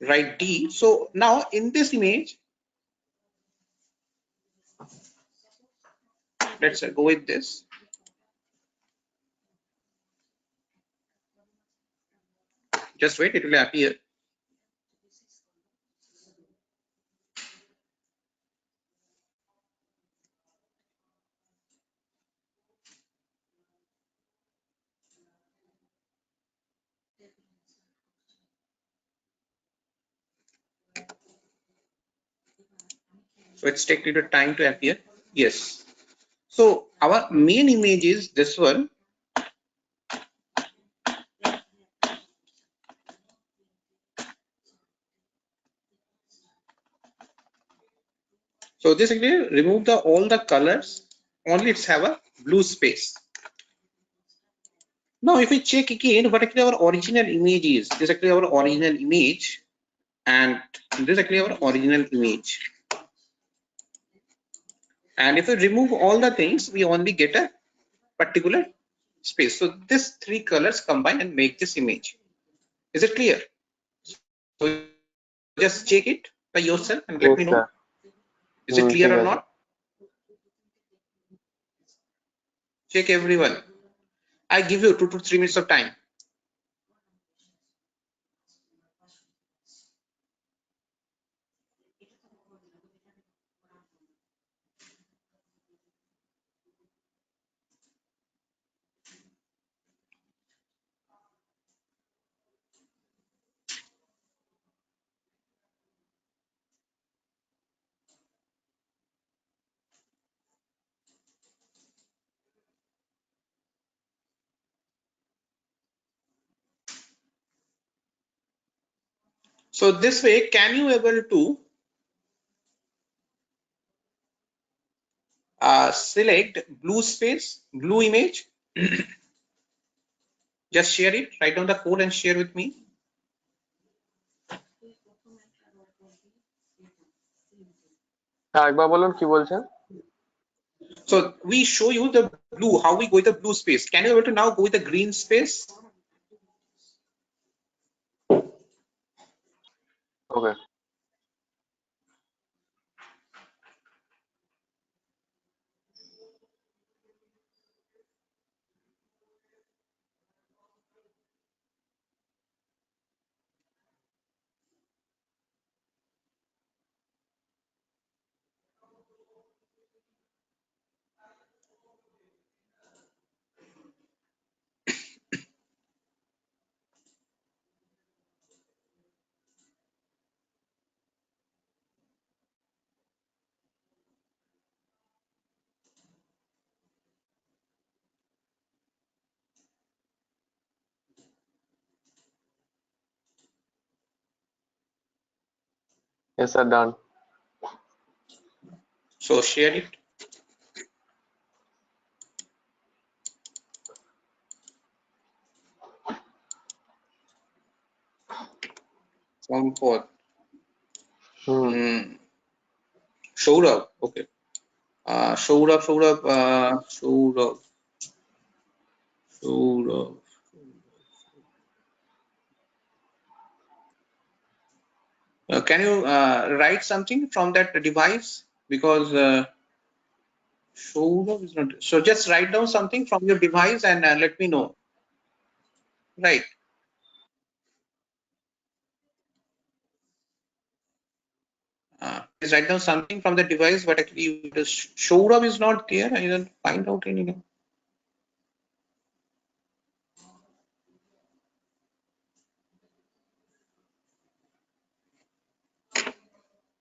write D. So now in this image, let's go with this. Just wait, it will appear. So it's take little time to appear. Yes. So our main image is this one. So this actually remove all the colors. Only it's have a blue space. Now if we check again what actually our original image is, this is actually our original image, and this is actually our original image. And if we remove all the things, we only get a particular space. So these three colors combine and make this image. Is it clear? So just check it by yourself and let Yes, me know. sir. Is it ঠিক clear or আছে। not? Check everyone. I give you 2 to 3 minutes of time. So this way, can you able to select blue space, blue image? Just share it, write down the code and share with me. একবার বলুন কি বলছেন? So we show you the blue, how we go with the blue space. Can you able to now go with the green space? Okay. Yes, sir, done. So share it. Saurav. Saurav, okay. Saurav. Can you write something from that device? Because Saurav is not. So just write down something from your device and let me know. Right. Please write down something from the device, but actually Saurav is not there. I didn't find out anything.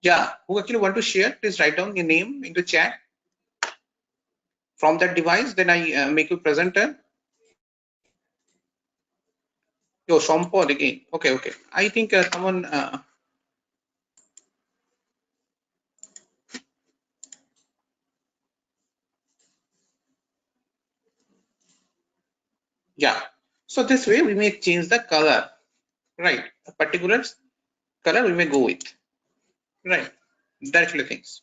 Yeah, who actually want to share? Please write down your name into chat from that device. Then I make you presenter. Yo, Shampol again. Okay. I think someone. Yeah. So this way we may change the color. Right. A particular color we may go with. Right. Directly things.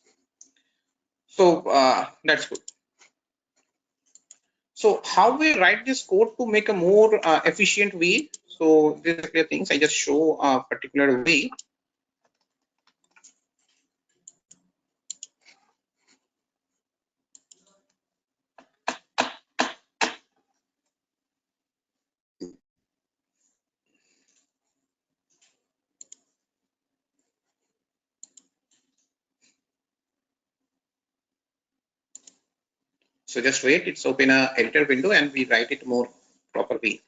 So that's good. So how we write this code to make a more efficient way? So these are clear things. I just show a particular way. So just wait, it's open a editor window and we write it more proper way.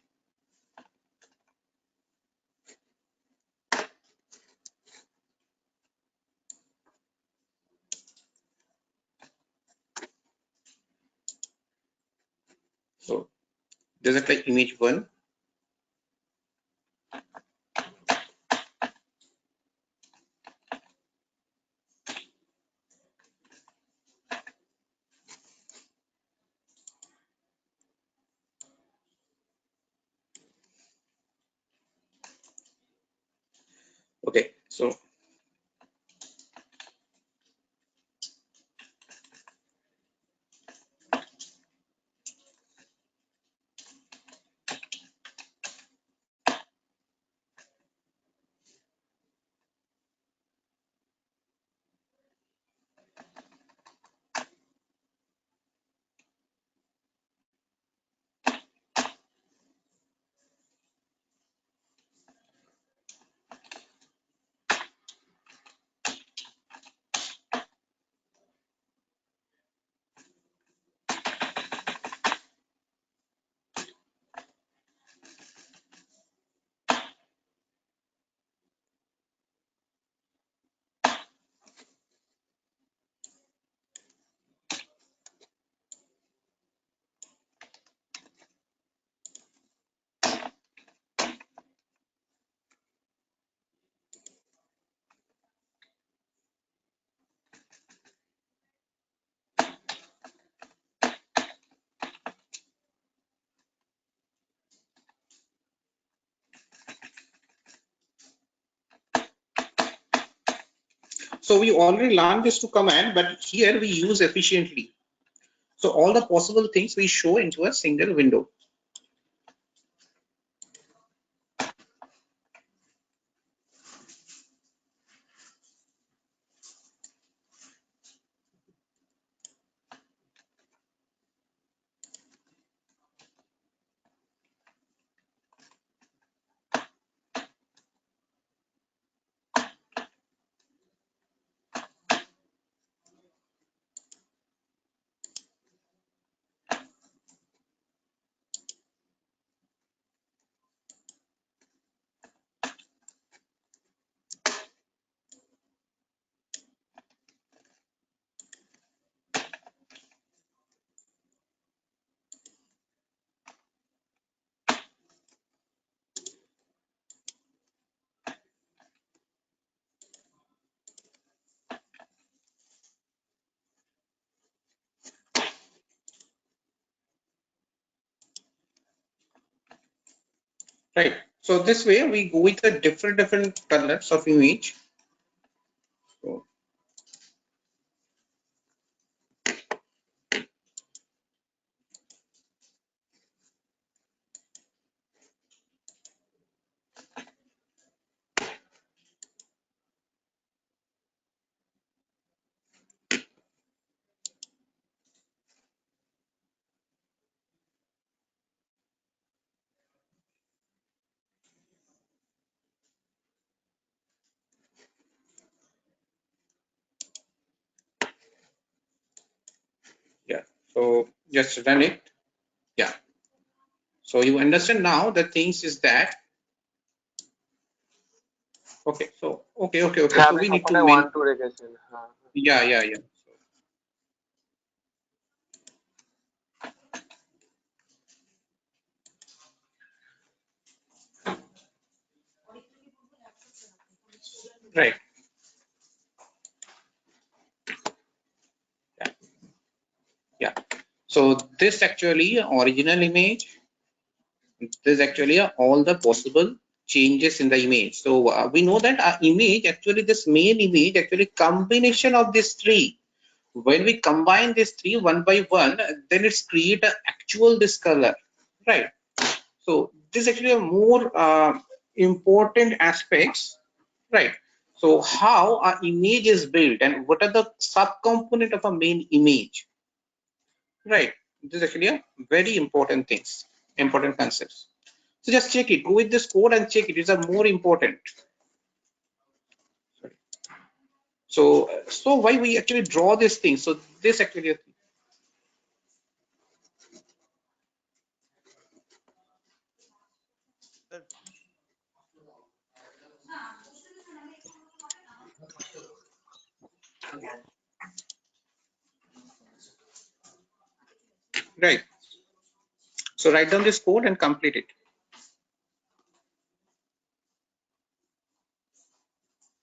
So this is like image 1. Okay, so we already learned this to command, but here we use efficiently. So all the possible things we show into a single window. Right. So this way we go with the different colors of image. So, yeah. So just run it. Yeah. So you understand now the things is that. Okay. So okay. হ্যাঁ So আপনি we need to সবকটাই main. 1 2 রেখেছেন। হ্যাঁ Yeah. Right. Yeah. So this actually original image. This is actually all the possible changes in the image. So we know that our image actually, this main image actually combination of these three. When we combine these three one by one, then it's create an actual this color, right? So this is actually a more important aspects, right? So how our image is built and what are the subcomponent of a main image, right? This is actually a very important things, important concepts. So just check it, go with this code and check it. It's a more important. So why we actually draw this thing? So this actually, Sir. Right. So write down this code and complete it.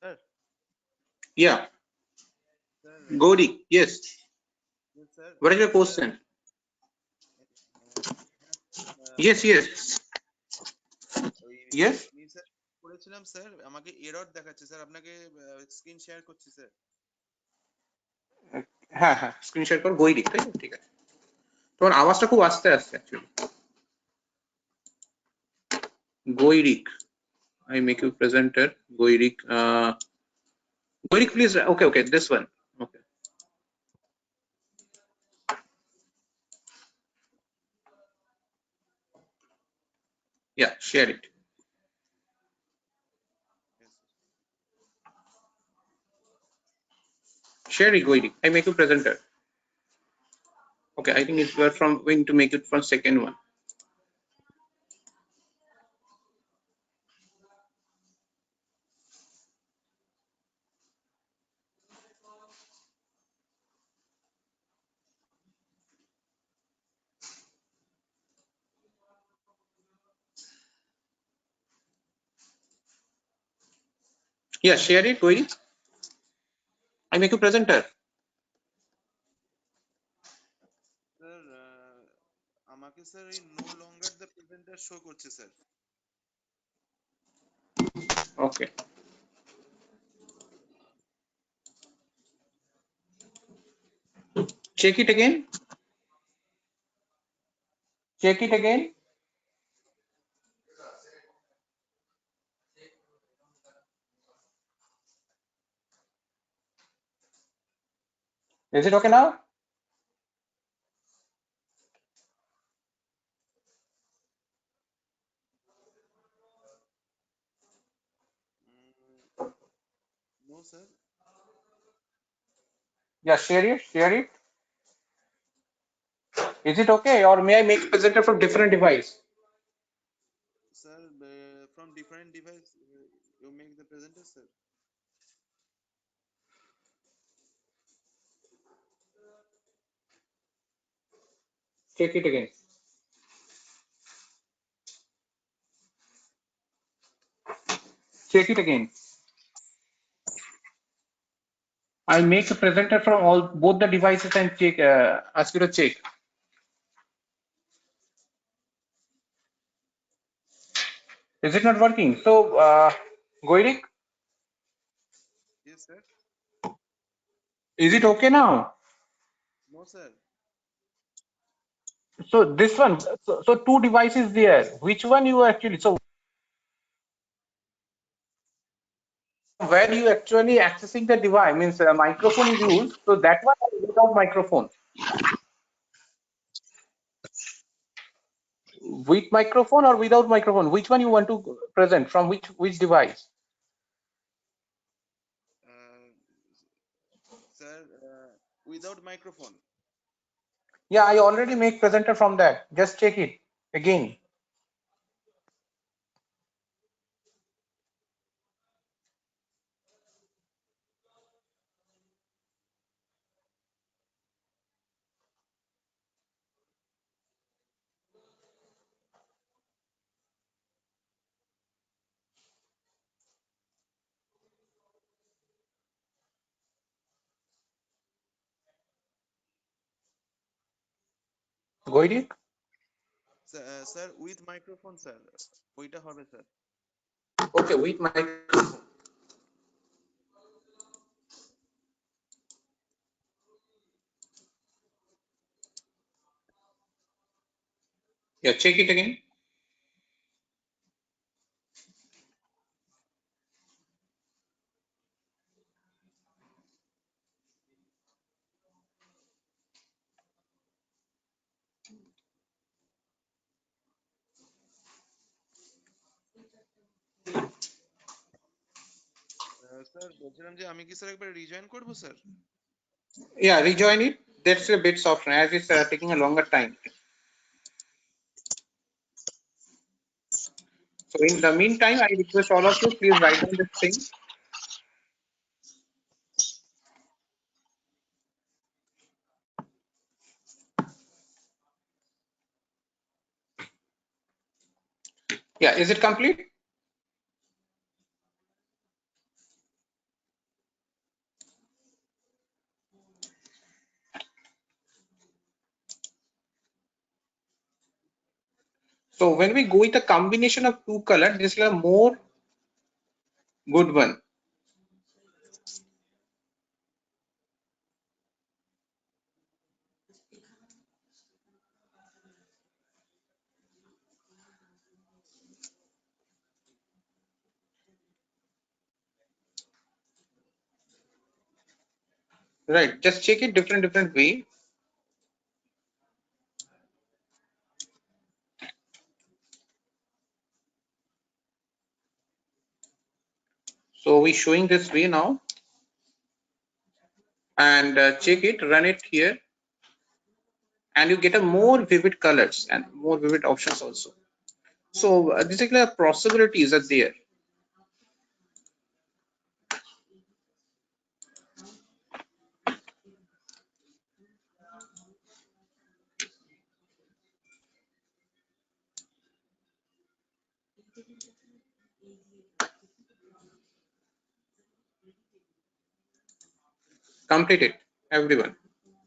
Sir. Yeah. Sir. Godi. Yes. Yes, sir. What is your question? Yes. Yes. Yes. আমি sir করেছিলাম sir, আমাকে error দেখাচ্ছে sir, আপনাকে screen share করছি sir. হ্যাঁ হ্যাঁ screen share কর গৈরিক, তাই তো? ঠিক আছে, তোমার আওয়াজটা খুব আস্তে আসছে actually. গৈরিক, I make you presenter. Goirik, Goirik, please. Okay, this one. Okay. Yeah, share it. Share it, Goirik. I make you presenter. Okay, I think it's we are from going to make it from second one. Yeah, share it, Goirik. I make you presenter. Sir আমাকে sir এই no longer the presenter show করছে sir. Okay. Check it again. Check it again. Is it okay now? No sir. Yeah, share it. Share it. Is it okay, or may I make presenter from different device? Sir, from different device, you make the presenter, sir. Check it again. Check it again. I make a presenter from both the devices and check. Ask you to check. Is it not working? So, Goirik, Yes, sir. is it okay now? No, sir. So this one, so two devices there. Which one you actually? So where you actually accessing the device means a microphone is used. So that one without microphone. With microphone or without microphone? Which one you want to present from which device? Sir, without microphone. Yeah, I already make presenter from that. Just check it again. Goirik? Sir, with microphone, sir. ওইটা হবে, sir. Okay, with microphone. Yeah, check it again. Sir, বলছিলাম যে আমি কি sir একবার rejoin করব, sir? Yeah, rejoin it. That's a bit softer as it's taking a longer time. So So in the meantime, I request all of you, please write down this thing. Yeah, is it complete? So when we go with a combination of two colors, this is a more good one. Right, just check it different way. So we showing this way now, and check it, run it here, and you get a more vivid colors and more vivid options also. So these are possibilities are there. Complete it, everyone,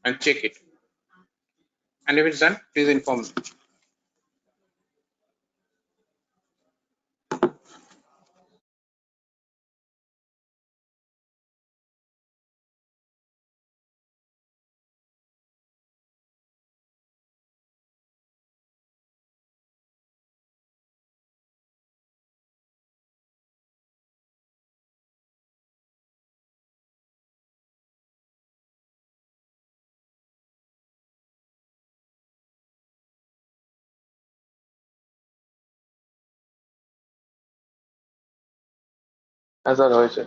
and check it. And if it's done, please inform me. হ্যাঁ sir হয়েছে।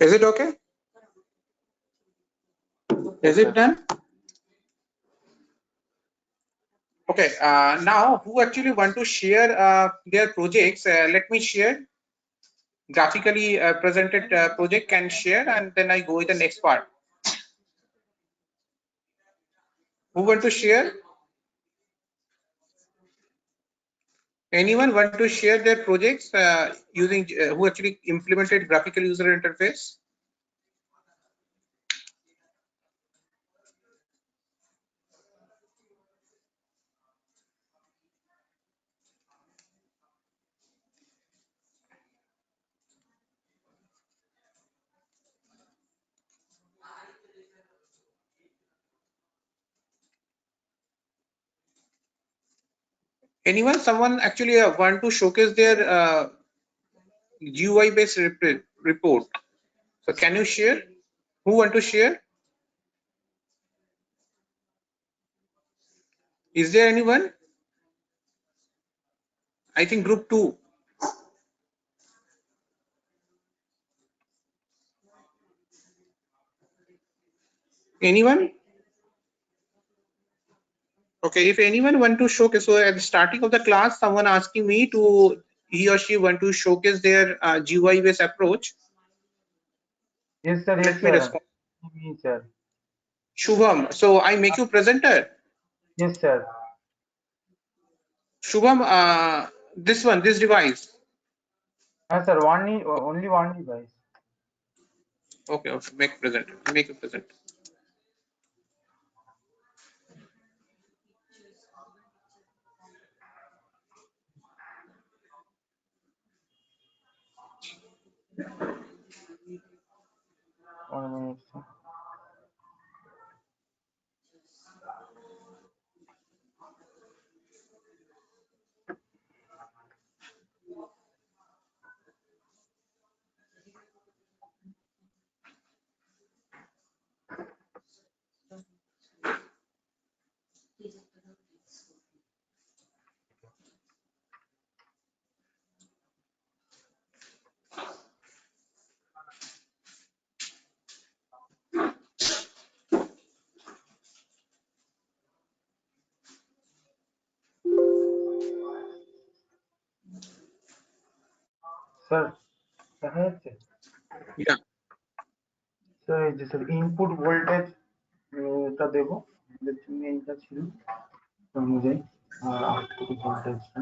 Is it okay? Is it done? Okay, now who actually want to share their projects, let me share. Graphically presented project can share, and then I go with the next part. Who want to share? Anyone want to share their projects using who actually implemented graphical user interface? Anyone, someone actually want to showcase their GUI based report? So can you share? Who want to share? Is there anyone? I think group 2. Anyone? Okay, if anyone want to showcase, so at the starting of the class, someone asking me to, he or she want to showcase their GUI based approach. Yes, sir. Let Yes, me sir. respond. Me, sir. Shubham, so I make you presenter. Yes, sir. Shubham, this one, this device. Sir. Only one device. Okay, okay, make presenter, make it present. 1 minute, sir. Sir দেখা যাচ্ছে? Yeah. Sir এই যে sir input voltage টা দেবো, আমাদের জন্য এইটা ছিল অনুযায়ী, আর আউটপুট ভোল্টেজটা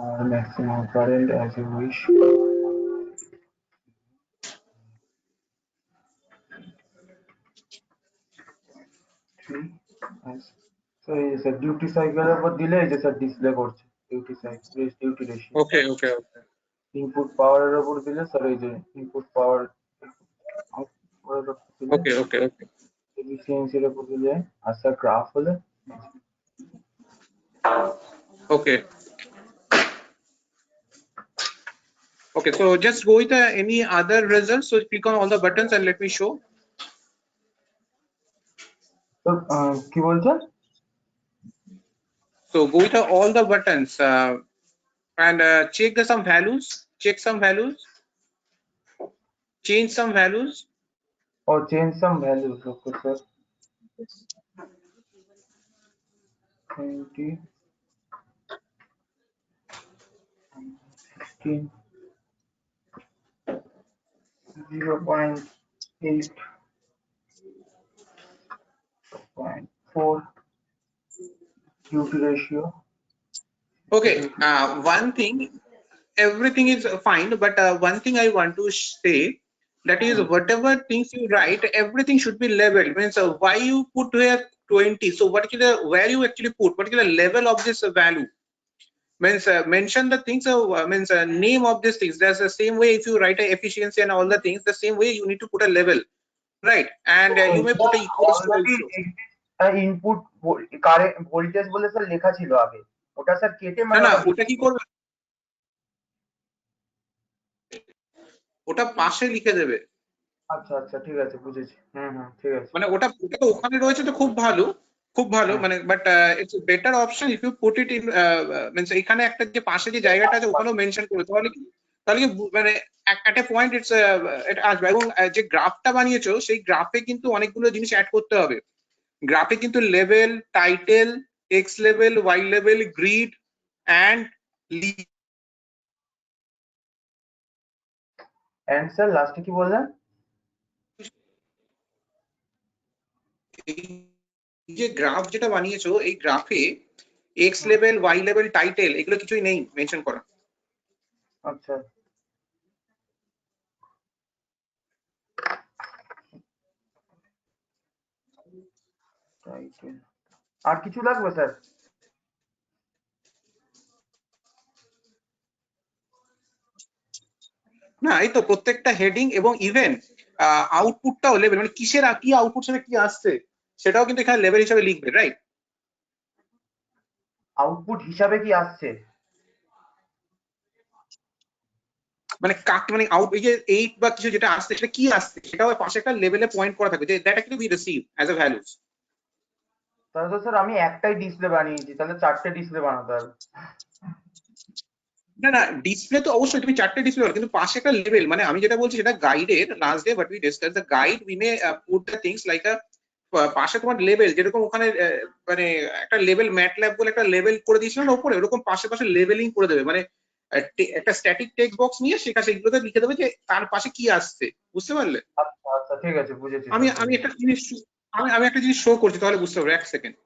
আর maximum current as you wish. Sir এই যে স্যার ডিউটি সাইকেলের উপর দিলে এই যে স্যার ডিসপ্লে করছে duty cycle, duty ratio. Okay. Okay. Okay. Input পাওয়ারের উপর দিলে স্যার এই যে ইনপুট পাওয়ার, আউটপুটের উপর দিলে Okay. Okay. Okay. এফিসিয়েন্সির উপর দিলে, আর স্যার গ্রাফ হলে Okay. Okay. So just go with any other results. So click on all the buttons and let me show. কি বলছেন? So go with all the buttons and check some values. Check some values. Change some values. Oh, change some values. Okay, sir. 20, 16, 0.8, 0.4, duty ratio. Okay. One thing. Everything is fine, but one thing I want to say, that is whatever things you write, everything should be labeled. Means why you put here 20, so what is the where you actually put particular level of this value, means mention the things, means name of these things. That's the same way if you write a efficiency and all the things, the same way you need to put a level, right? And you may put a equals to also. Input current voltage বলে sir লেখা ছিল আগে, ওটা sir কেটে না মানে না, ওটা কি করবে, ওটা পাশে লিখে দেবে। আচ্ছা আচ্ছা ঠিক আছে, বুঝেছি। ঠিক আছে। মানে ওটা তো ওখানে রয়েছে তো খুব ভালো, খুব ভালো, মানে but it's better option if you put it in, means এখানে একটা যে পাশে যে জায়গাটা আছে ওখানেও মেনশন করবে, তাহলে কি মানে একটা পয়েন্ট ইটস এটা আসবে। এবং যে গ্রাফটা বানিয়েছো সেই গ্রাফে কিন্তু অনেকগুলো জিনিস অ্যাড করতে হবে। গ্রাফে কিন্তু level, title, X level, Y level, grid and sir লাস্টে কি বললেন? এই যে গ্রাফ যেটা বানিয়েছো এই গ্রাফে X level, Y level, title এগুলো কিছুই নেই মেনশন করা। আচ্ছা, টাইটেল আর কিছু লাগবে স্যার? না, এই তো প্রত্যেকটা হেডিং এবং ইভেন আউটপুটটাও লেভেল, মানে কিসের কি আউটপুট হিসেবে কি আসছে সেটাও কিন্তু এখানে লেভেল হিসেবে লিখবে, রাইট? আউটপুট হিসাবে কি আসছে মানে মানে আউট, এই যে 8 বা কিছু যেটা আসছে সেটা কি আসছে সেটাও পাশে একটা লেভেলে পয়েন্ট করা থাকবে যে that actually we receive as a values. তাহলে তো স্যার আমি একটাই ডিসপ্লে বানিয়েছি, তাহলে 4টে ডিসপ্লে বানাতে হবে। না না, ডিসপ্লে তো অবশ্যই তুমি 4টে ডিসপ্লে, কিন্তু পাশে একটা লেভেল, মানে আমি যেটা বলছি সেটা গাইডের last day but we discuss the guide, we may put the things like আ পাশে তোমার লেভেল, যেরকম ওখানে মানে একটা লেভেল ম্যাটল্যাব বলে একটা লেভেল করে দিয়েছিল না উপরে, ওরকম পাশে পাশে লেভেলিং করে দেবে। মানে একটা স্ট্যাটিক টেক্সট বক্স নিয়ে সেগুলোতে লিখে দেবে যে তার পাশে কি আসছে, বুঝতে পারলে? আচ্ছা আচ্ছা ঠিক আছে, বুঝেছি। আমি আমি একটা জিনিস আমি একটা জিনিস শো করছি তাহলে বুঝতে পারবে, এক second.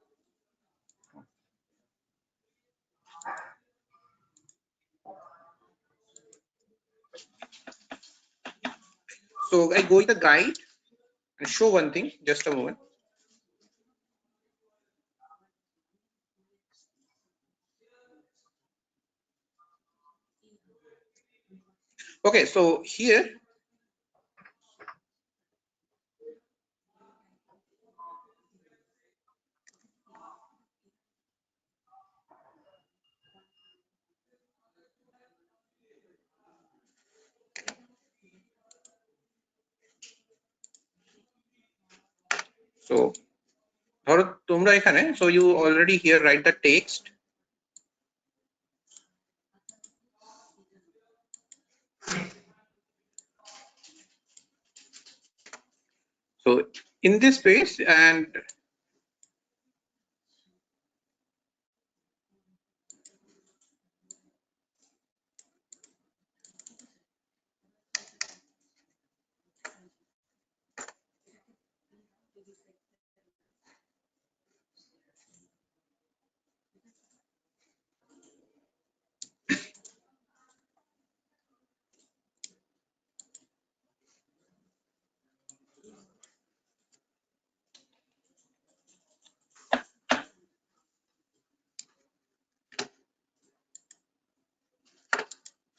So I go with the guide and show one thing, just a moment. Okay, so here so ধরো তোমরা এখানে, so you already here write the text. So in this space, and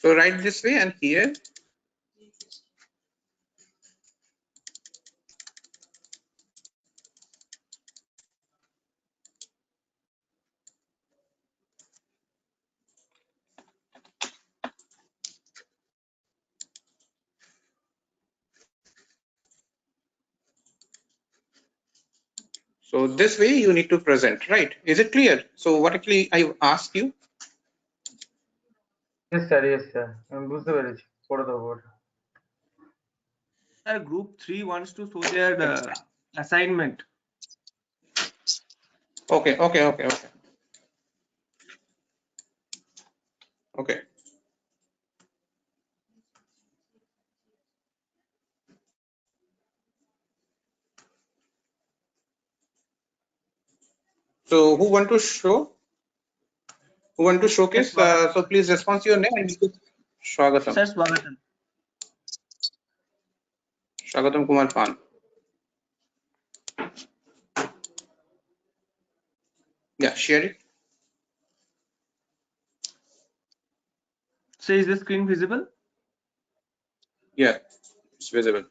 so write this way, and here so this way you need to present, right? Is it clear? So what actually I asked you? Yes sir, আমি বুঝতে পেরেছি, করে দেবো ওটা। Sir, group 3 wants to show their assignment. Okay. So who want to show? Who want to showcase? Yes, So please respond to your name and Swagatam. Sir, Swagatam. Swagatam Kumar Pan. Yeah, share it. So is the screen visible? Yeah, it's visible.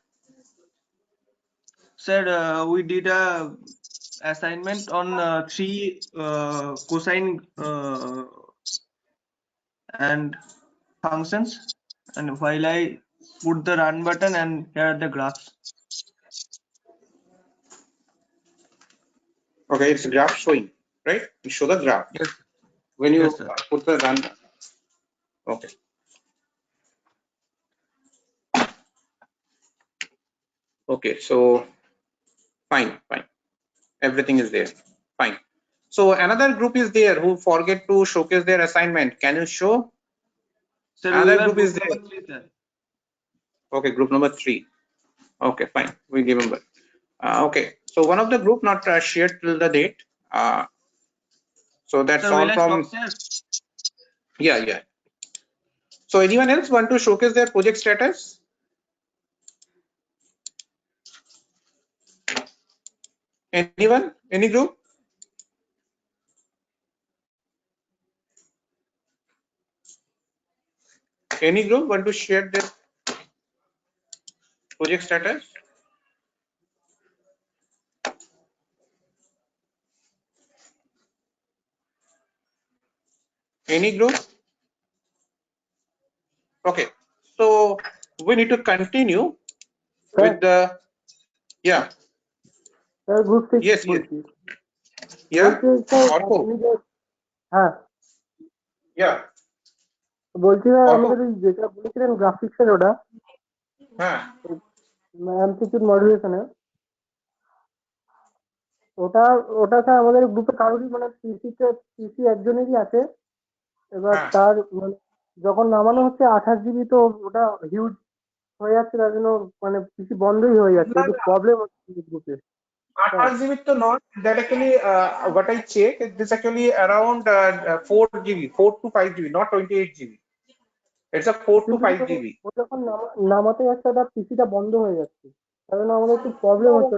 Sir, we did a assignment on 3 cosine and functions, and while I put the run button, and here are the graphs. Okay, it's a graph showing, right? You show the graph. Yes. When you Yes, sir. put the run. Okay. Okay, so fine. Everything is there. Fine. So another group is there who forget to showcase their assignment. Can you show? Sir, Another we were group is there. number 3, sir. Okay, group number 3. Okay, fine. We remember. Okay, so one of the group not shared till the date. So that's Sir, all will I from. stop, sir? Yeah. So anyone else want to showcase their project status? Anyone? Any group? Any group want to share their project status? Any group? Okay, so we need to continue with the. Yeah. Sir group 6 Yes. বলছি। Yeah. বলছি sir Orko. আপনি যে হ্যাঁ Yeah. বলছি sir Orko. আমাদের যেটা বলেছিলেন গ্রাফিক্সের ওটা হ্যাঁ। অ্যামপ্লিটিউড মডুলেশনে ওটা স্যার আমাদের গ্রুপে কারোরই মানে পিসি একজনেরই আছে। এবার তার মানে যখন নামানো হচ্ছে 28 জিবি, তো ওটা হিউজ হয়ে যাচ্ছে, তার জন্য মানে পিসি বন্ধই হয়ে যাচ্ছে, একটু প্রবলেম হচ্ছে গ্রুপে। 28 GB to not that actually what I check this actually around 4 GB, 4 to 5 GB, not 28 GB. It's a 4 to 5 GB. ও যখন নামাতে যাচ্ছে ওটা পিসিটা বন্ধ হয়ে যাচ্ছে, তার জন্য আমাদের একটু প্রবলেম হচ্ছে।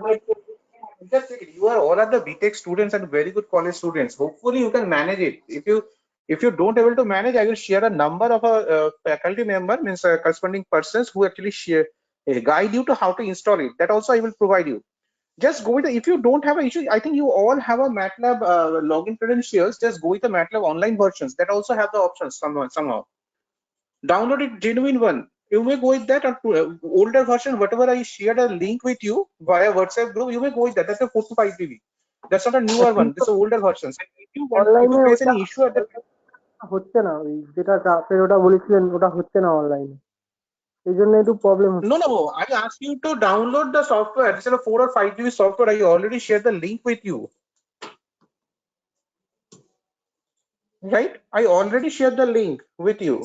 Just you are all are the BTech students and very good college students. Hopefully you can manage it. If you If you don't able to manage, I will share a number of a faculty member, means corresponding persons who actually guide you to how to install it. That also I will provide you. Just go with the, if you don't have an issue, I think you all have a Matlab login credentials. Just go with the Matlab online versions that also have the options somehow. Download it, genuine one. You may go with that, or older version, whatever I shared a link with you via WhatsApp group, you may go with that. That's a 4 to 5 GB. That's not a newer one. This is older versions. If you want, if you অনলাইনে face ওটা any issue at the হচ্ছে না, ওই যেটা আপনি ওটা বলেছিলেন ওটা হচ্ছে না অনলাইনে, এই জন্য একটু প্রবলেম হচ্ছে। no, I asked you to download the software. Instead of 4 or 5 GB software, I already shared the link with you. Right? I already shared the link with you.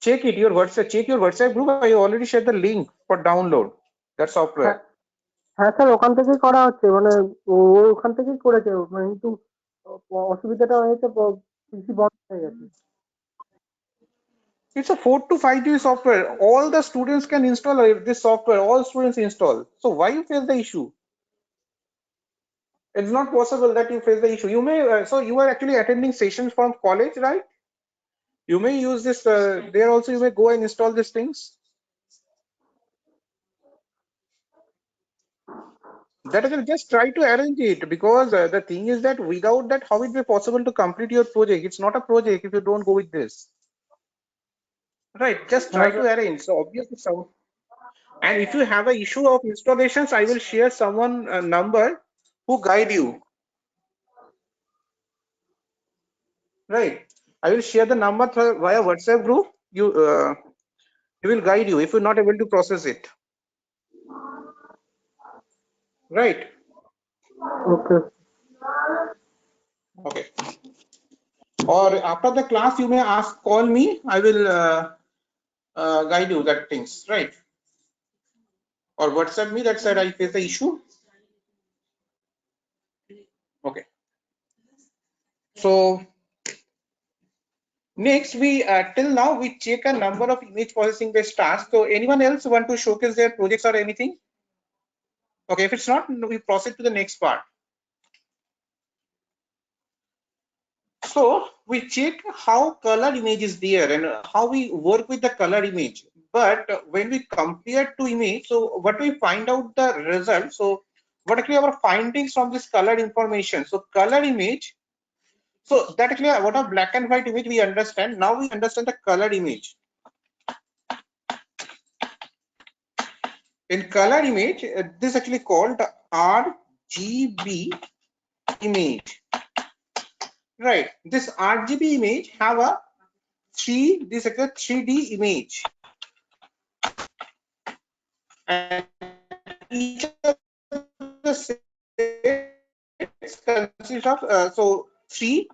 Check it, your WhatsApp, check your WhatsApp group. I already shared the link for download that software. হ্যাঁ sir, ওখান থেকেই করা হচ্ছে, মানে ও ওখান থেকেই করেছে, মানে কিন্তু অসুবিধাটা হয়েছে পিসি বন্ধ হয়ে গেছে। It's a 4 to 5 GB software. All the students can install this software. All students install. So why you face the issue? It's not possible that you face the issue. You may, so you are actually attending sessions from college, right? You may use this there also. You may go and install these things. That again, just try to arrange it, because the thing is that without that, how it be possible to complete your project? It's not a project if you don't go with this. Right, just try to arrange. So obviously and if you have an issue of installations, I will share someone number who guide you. Right, I will share the number via WhatsApp group. He will guide you if you're not able to process it. Right. Okay. Or after the class, you may call me. I will guide you that things, right? Or WhatsApp me that said I face the issue. Okay. So next, we till now we check a number of image processing based tasks. So anyone else want to showcase their projects or anything? Okay, if it's not, we proceed to the next part. So we check how color image is there and how we work with the color image. But when we compare two image, so what we find out the result. So what actually our findings from this color information? So color image. So that actually what a black and white image we understand. Now we understand the color image. In color image, this is actually called RGB image. Right. This RGB image have a this is a 3D image. And each of the sets consists of so 3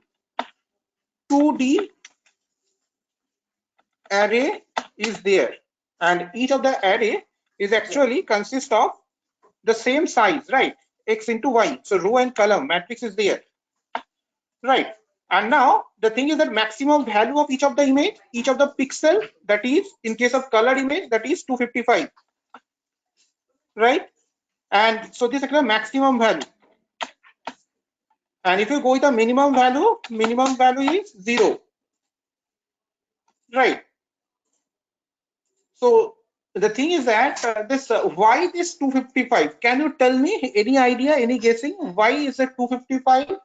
2D array is there, and each of the array is actually consist of the same size, right? X into Y. So row and column matrix is there, right? And now the thing is that maximum value of each of the image, each of the pixel, that is in case of color image, that is 255, right? And so this is a maximum value. And if you go with a minimum value is 0, right? So the thing is that why this 255? Can you tell me any idea, any guessing? Why is it 255?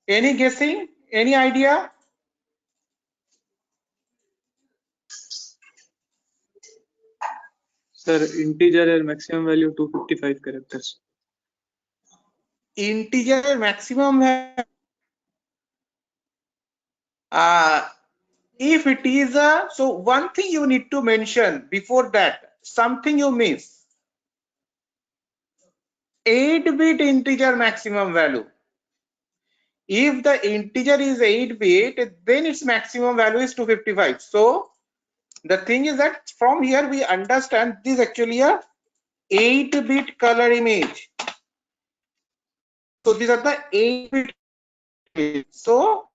Any guessing? Any idea? Sir, integer maximum value 255 characters. Integer maximum if it is so one thing you need to mention before that, something you miss. 8-bit integer maximum value. If the integer is 8-bit, then its maximum value is 255. So the thing is that from here we understand this is actually a 8-bit color image. So these are the 8-bit. So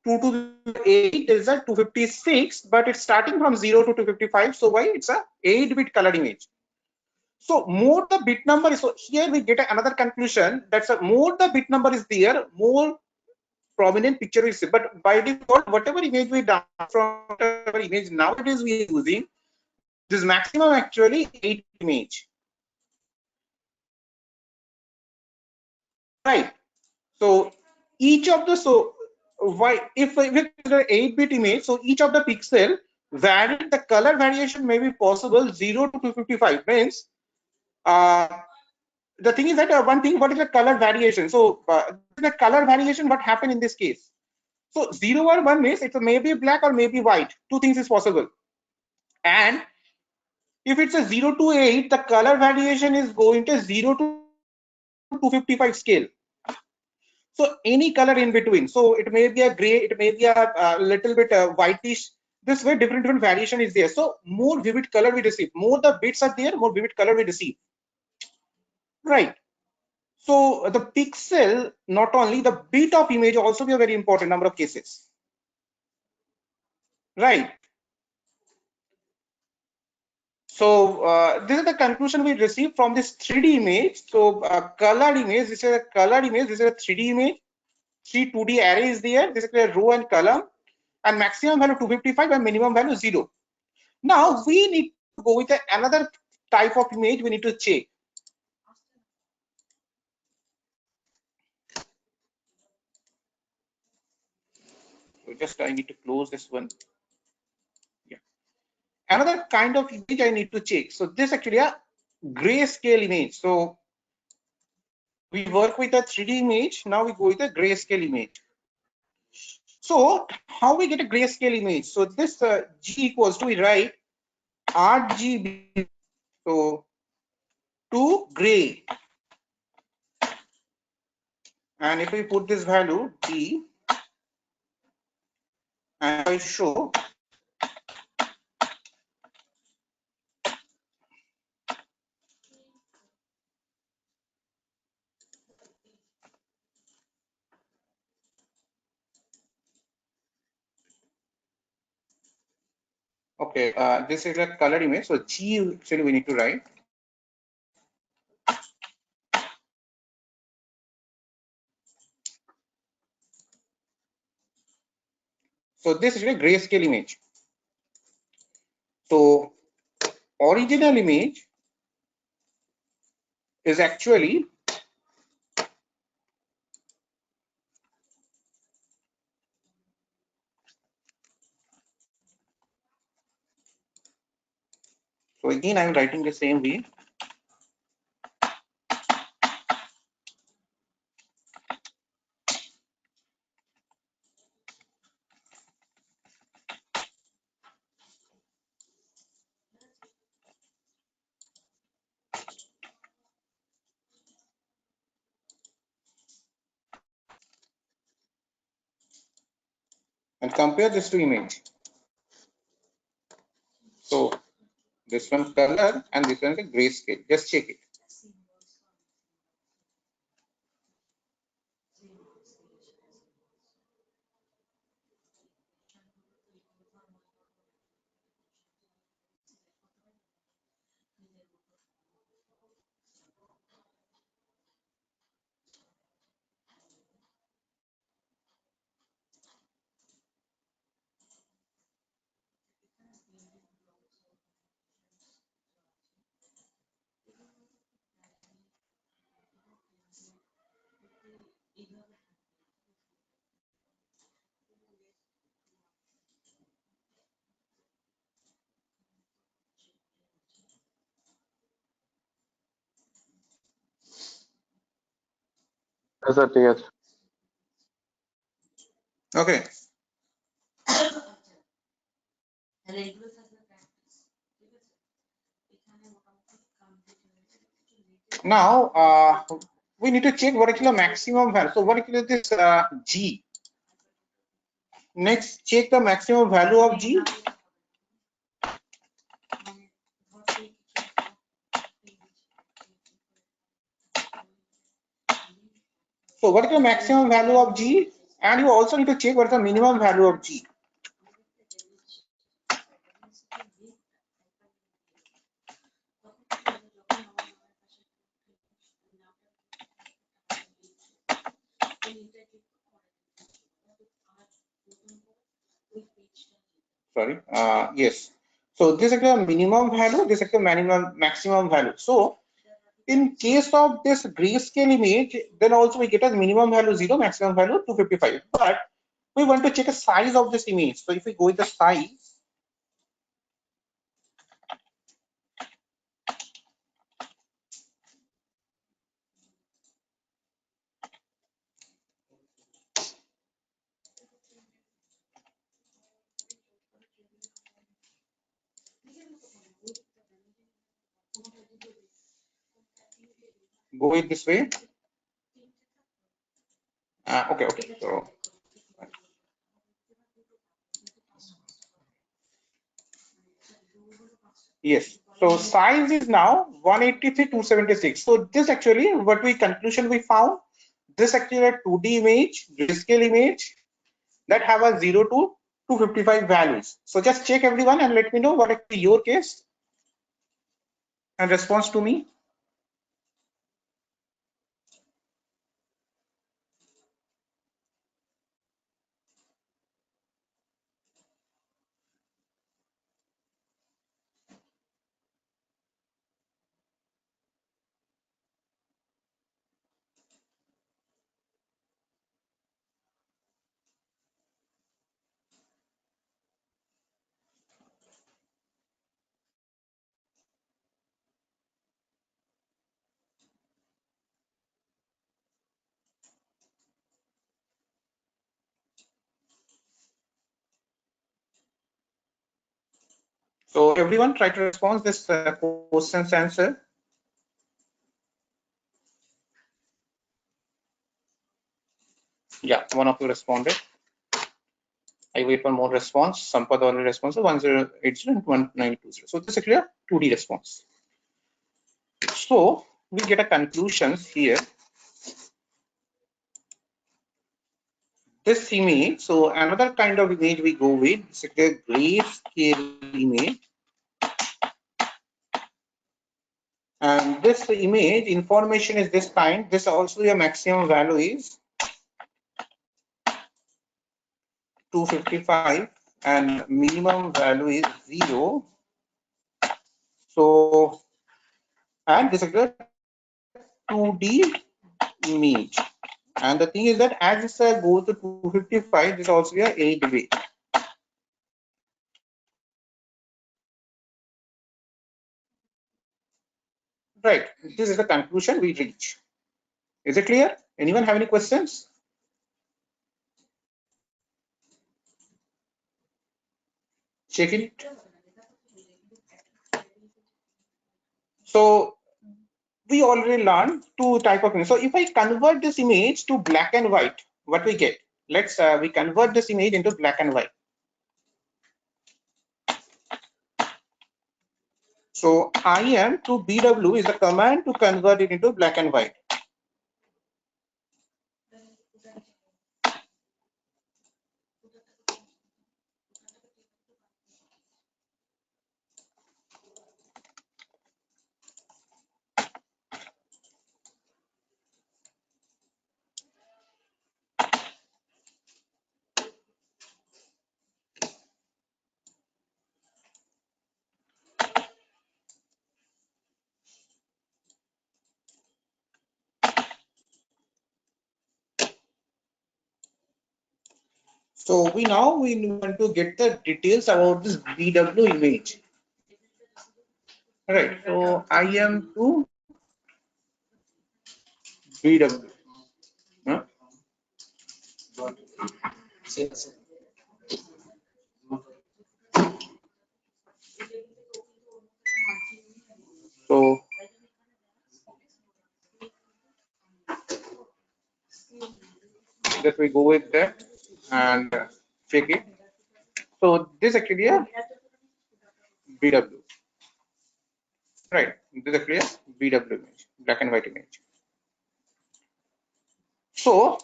2 to the 8 is a 256, but it's starting from 0 to 255. So why? It's a 8-bit color image. So more the bit number is, so here we get another conclusion that's more the bit number is there, more prominent picture is. But by default, whatever image we download from whatever image nowadays we are using, this maximum actually 8 image, right? So each of the, so why if we consider 8-bit image, so each of the pixel varied, the color variation may be possible 0 to 255. Means the thing is that one thing, what is the color variation? So the color variation, what happened in this case? So 0 or 1 means it may be black or may be white. Two things is possible. And if it's a 0 to 8, the color variation is going to 0 to 255 scale. So any color in between. So it may be a gray, it may be a little bit whitish. This way different variation is there. So more vivid color we receive. More the bits are there, more vivid color we receive. Right. So the pixel, not only the bit of image also be a very important number of cases. Right. So this is the conclusion we received from this 3D image. So colored image, this is a colored image, this is a 3D image. 3 2D array is there. This is a row and column, and maximum value 255 and minimum value 0. Now we need to go with another type of image. We need to check. So just I need to close this one. Yeah. Another kind of image I need to check. So this actually a grayscale image. So we work with a 3D image. Now we go with a grayscale image. So how we get a grayscale image? So this G equals to, we write Rgb, so to gray, and if we put this value G and I show, okay, this is a color image. So G actually we need to write. So this is a grayscale image. So original image is actually so again I'm writing the same way. And compare this to image. So this one color and this one is a grayscale. Just check it. Sir ঠিক আছে। Okay. Now we need to check what is the maximum value. So what is this G? Next, check the maximum value of G. So what is the maximum value of G? And you also need to check what is the minimum value of G. Sorry. Yes. So this is a minimum value, this is a maximum value. So in case of this grayscale image, then also we get a minimum value 0, maximum value 255. But we want to check a size of this image. So if we go with the size, go with this way. Okay. So yes. So size is now 183,276. So this actually what we conclusion we found. This actually a 2D image, grayscale image that have a 0 to 255 values. So just check everyone and let me know what is your case and response to me. So everyone try to respond this questions answer. Yeah, one of you responded. I wait for more response. Sampad already responded 1080 and 1920. So this is a clear 2D response. So we get a conclusions here. This image, so another kind of image we go with, it's a grayscale image. And this image information is this kind. This also your maximum value is 255 and minimum value is 0. So, and this is a 2D image. And the thing is that as this goes to 255, this is also a 8-way. Right. This is the conclusion we reach. Is it clear? Anyone have any questions? Check it. So we already learned two type of image. So if I convert this image to black and white, what we get? Let's we convert this image into black and white. So IM to BW is the command to convert it into black and white. So we want to get the details about this BW image. Right. So IM to BW. Huh? So that we go with that and check it. So this actually a BW. Right. This is a clear BW image, black and white image. So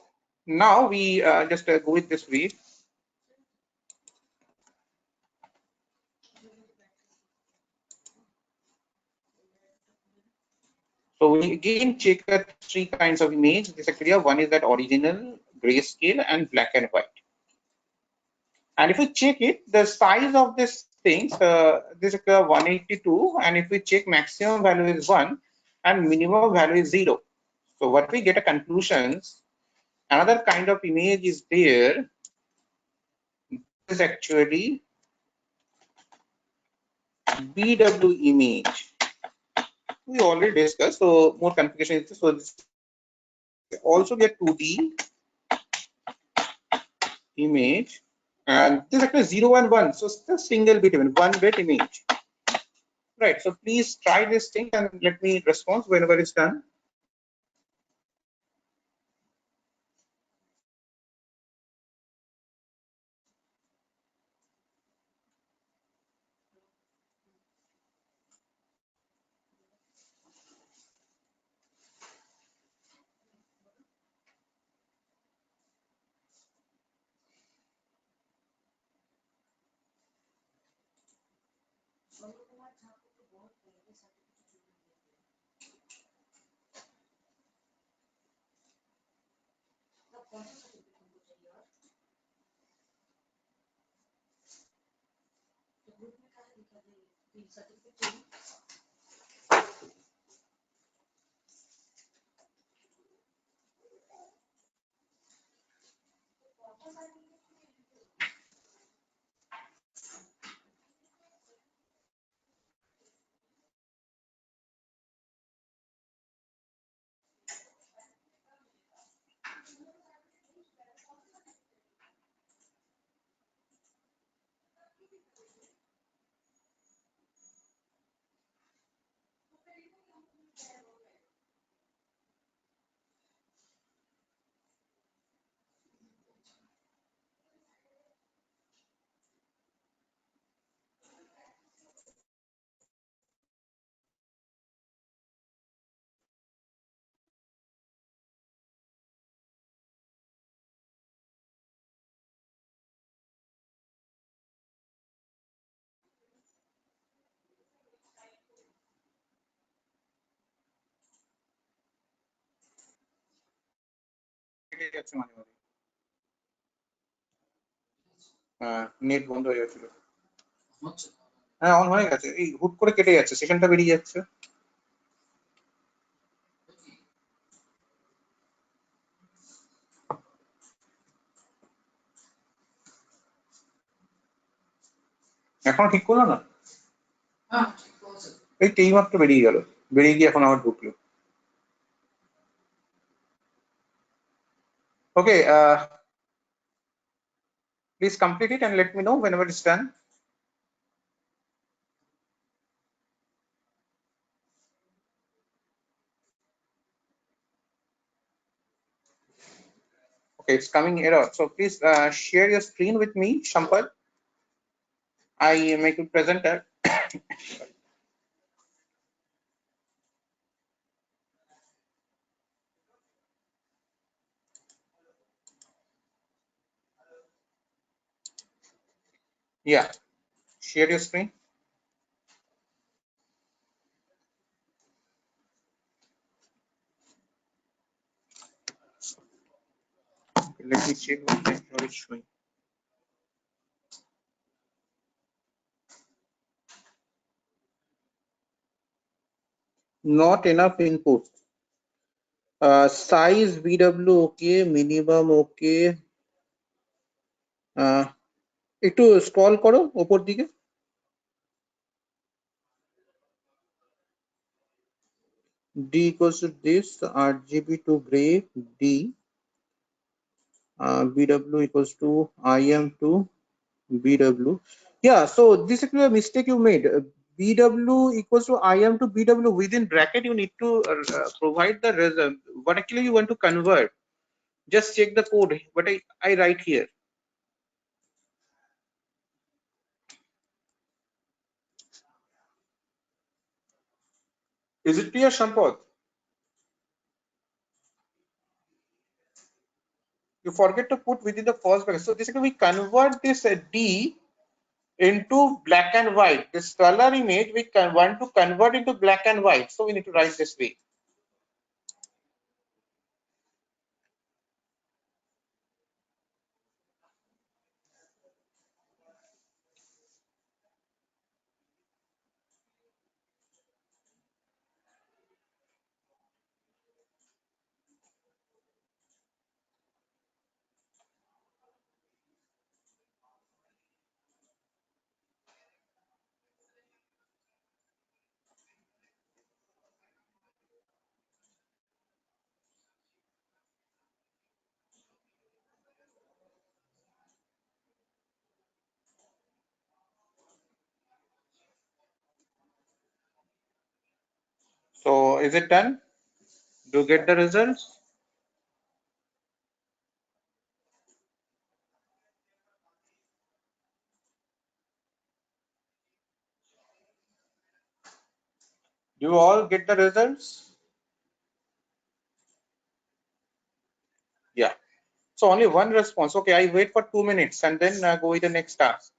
now we just go with this way. So we again check the three kinds of image. This criteria, one is that original, grayscale, and black and white. And if we check it, the size of this things, this is 182, and if we check maximum value is 1 and minimum value is 0. So what we get a conclusions, another kind of image is there. This is actually BW image. We already discussed, so more configuration is this. So this also get 2D image, and this is actually 0 and 1. So it's a single bit image, 1 bit image. Right. So please try this thing and let me respond whenever it's done. Net বন্ধ হয়ে যাচ্ছিল, হ্যাঁ on হয়ে গেছে, এই হুট করে কেটে যাচ্ছে, সেশনটা বেরিয়ে যাচ্ছে। এখন ঠিক করলো না, এই মাত্র বেরিয়ে গেল, বেরিয়ে গিয়ে এখন আবার ঢুকলো। Okay, please complete it and let me know whenever it's done. Okay, it's coming error. So please share your screen with me, Shampal. I make you presenter. Yeah, share your screen. Okay, let me check what it's showing. Not enough input. Size BW okay, minimum okay. একটু scroll করো উপর দিকে। D equals to this, RGB to gray, D. BW equals to IM to BW. Yeah, so this is a mistake you made. BW equals to IM to BW. Within bracket, you need to provide the result. What actually you want to convert? Just check the code. What I write here. Is it clear, Shampad? You forget to put within the first bracket. So this is we convert this D into black and white. This color image we want to convert into black and white. So we need to write this way. So is it done? Do you get the results? Do you all get the results? Yeah. So only one response. Okay, I wait for 2 minutes and then go with the next task.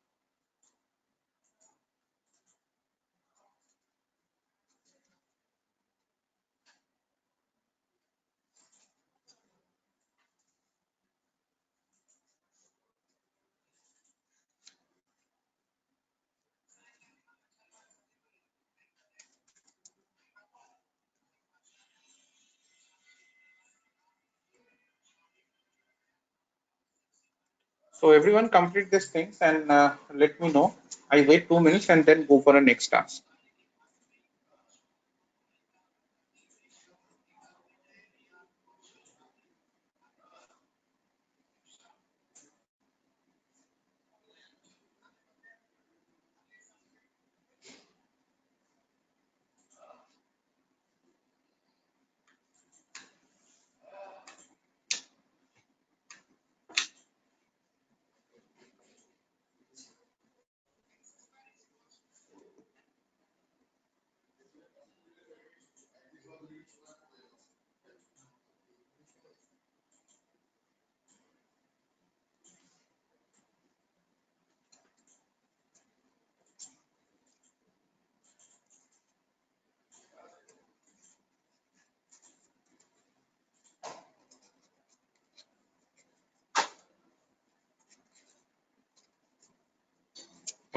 So everyone complete these things and let me know. I wait 2 minutes and then go for the next task.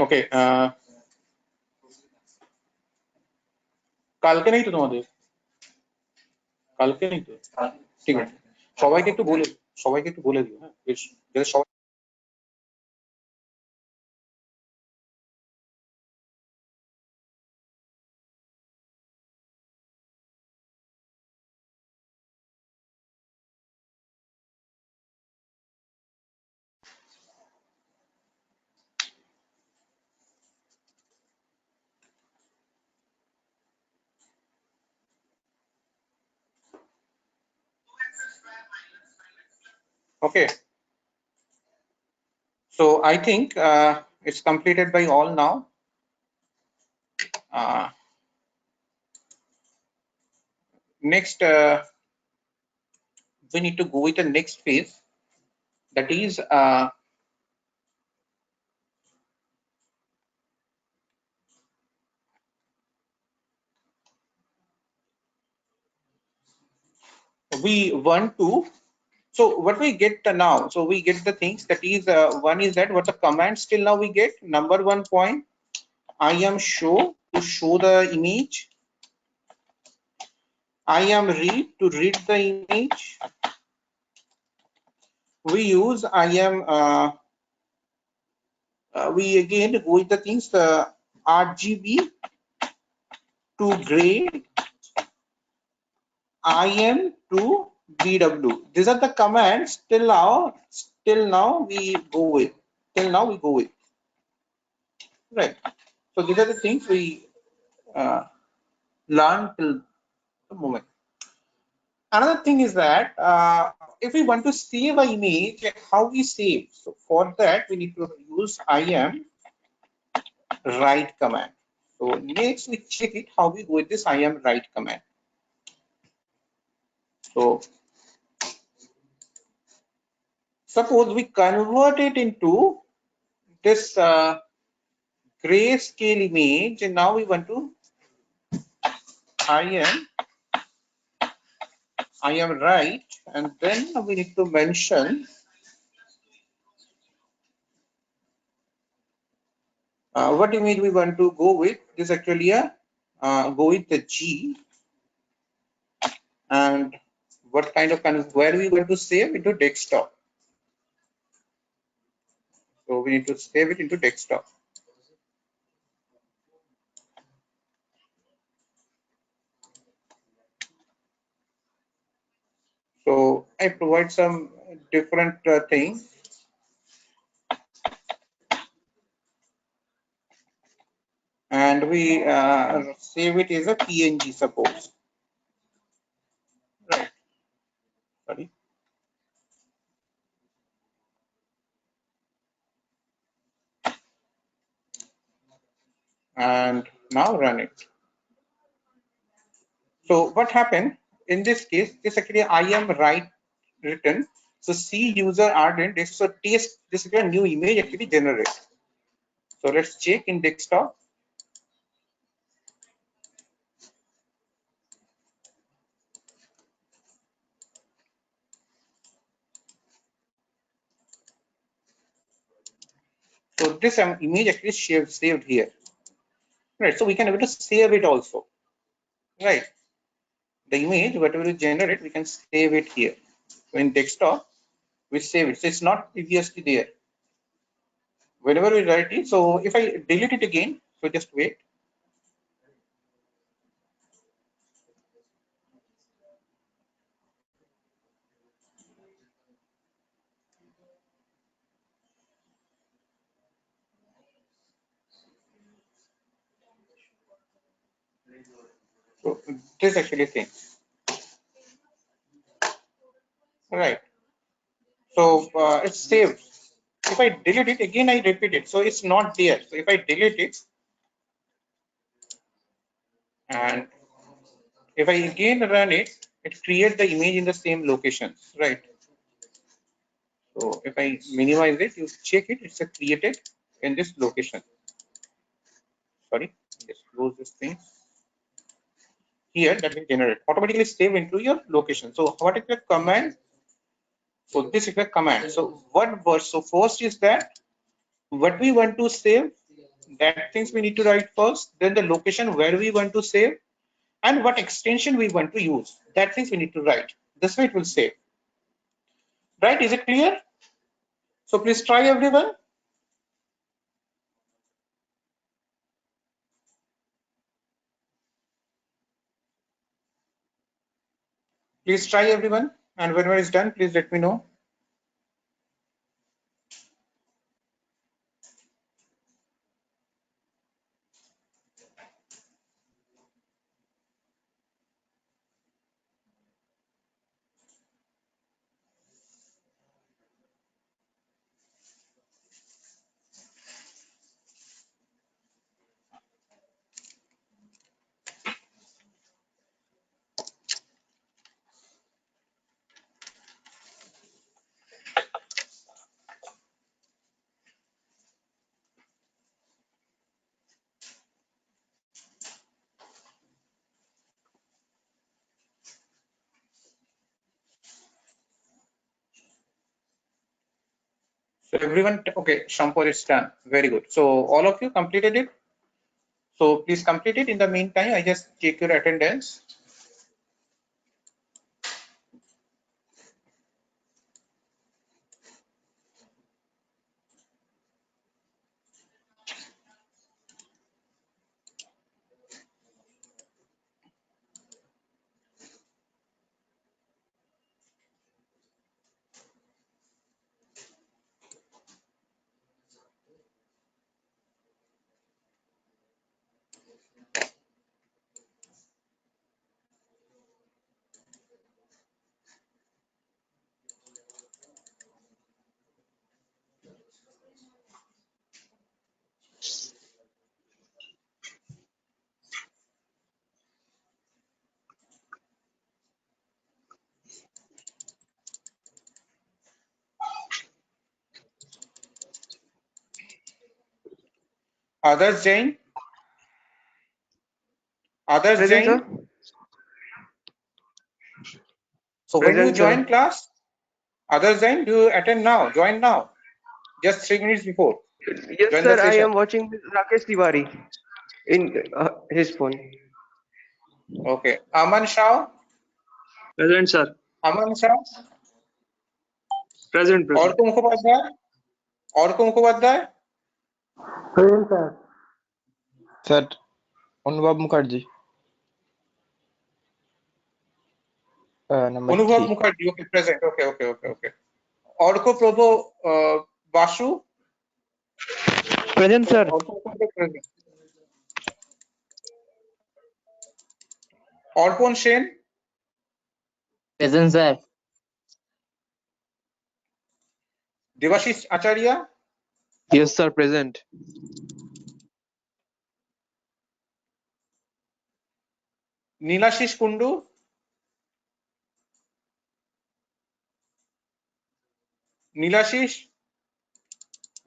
Okay. কালকে নেই তো তোমাদের? কালকে নেই তো? ঠিক আছে। সবাইকে একটু বলে দিও, হ্যাঁ, যাতে সবাই Okay. So I think it's completed by all now. Next, we need to go with the next phase. That is we want to. So what we get now? So we get the things that is one is that what the commands till now we get. Number 1 point, I am show to show the image. I am read to read the image. We use I am. We again go with the things the RGB to gray. IM to BW. These are the commands till now we go with. Right. So these are the things we learn till the moment. Another thing is that if we want to save an image, how we save? So for that we need to use IM write command. So next we check it how we go with this IM write command. So suppose we convert it into this grayscale image, and now we want to I am right, and then we need to mention what image we want to go with. This actually go with the G, and what kind of where we want to save into desktop. So we need to save it into desktop. So I provide some different things. And we save it as a PNG, suppose. Sorry. And now run it. So what happened in this case? This actually I am right written. So C user ardent. So test this is a new image actually generate. So let's check in desktop. So this image actually saved here. Right. So we can able to save it also. Right. The image, whatever we generate, we can save it here. So in desktop, we save it. So it's not previously there. Whenever we write it, so if I delete it again, so just wait. So this actually thing. Right. So it's saved. If I delete it again, I repeat it. So it's not there. So if I delete it, and if I again run it, it creates the image in the same locations, right? So if I minimize it, you check it, it's created in this location. Sorry, just close this thing. Here that will generate automatically save into your location. So what is the command? So this is the command. So what was so first is that what we want to save, that things we need to write first, then the location where we want to save, and what extension we want to use. That things we need to write. This way it will save. Right? Is it clear? So please try everyone. Please try everyone. And whenever it's done, please let me know. So everyone, okay, Shampoo is done. Very good. So all of you completed it. So please complete it. In the meantime, I just check your attendance. Others Jain? Others Present, Jain? sir. So when you Present, join sir. class, others Jain, do you attend now? Join now. Just 3 minutes before. Yes, Join the sir. I session. am watching with Rakesh Tiwari in his phone. Okay. Aman Shah? Present, sir. Aman Shah? Present. Orko Mukhopadhyay? Orko Mukhopadhyay? Present, sir. Sir Anubhav Mukherjee number 3 Anubhav Mukherjee. Okay, present. Okay. Orko Prabhu Basu? Present sir Orko Mukherjee present. Orpon Sen? Present, sir. Devashish Acharya, Yes, sir. Present. Nilashish Kundu, Nilashish,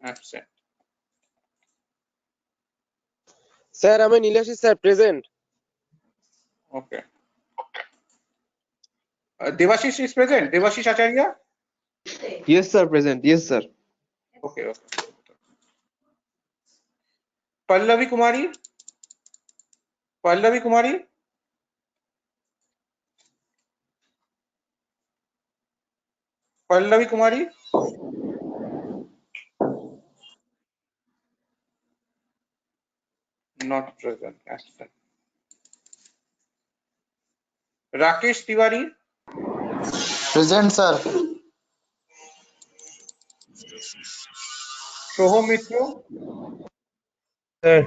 absent. Sir আমি Nilashish sir present. Okay. Devashish is present. Devashish Acharya. Yes, sir. Present. Yes, sir. Okay. Pallavi Kumari. Pallavi Kumari. Pallavi Kumari. Not present. Absent. Rakesh Tiwari. Present sir. Soham Mitra. Sir.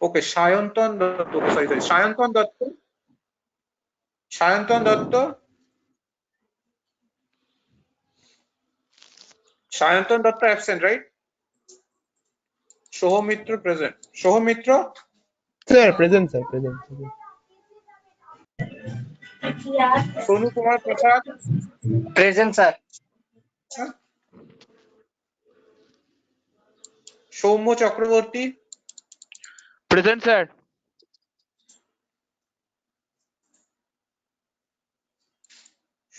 Okay. Sayantan Datto. Sorry. Sayantan Datto. Sayantan Datto. Sayantan Datto absent, right? Soham Mitra present. Soham Mitra. Sir. Present, sir. Present. Sonu Kumar Prasad. Present sir. Soumya Chakraborty. Present, sir.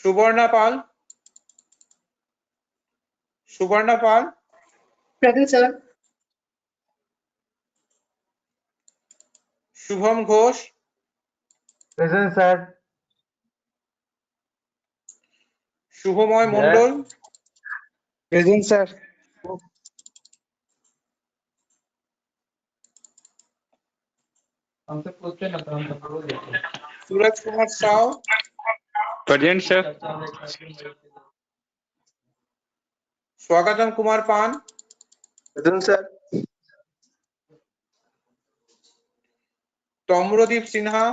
Subarna Pal. Subarna Pal. Present sir. Shubham Ghosh. Present sir. Shubhamoy Mondol. Present sir. Suraj Kumar Sao. Present, sir. Swagatam Kumar Pan. Present sir. Tomrodip Sinha.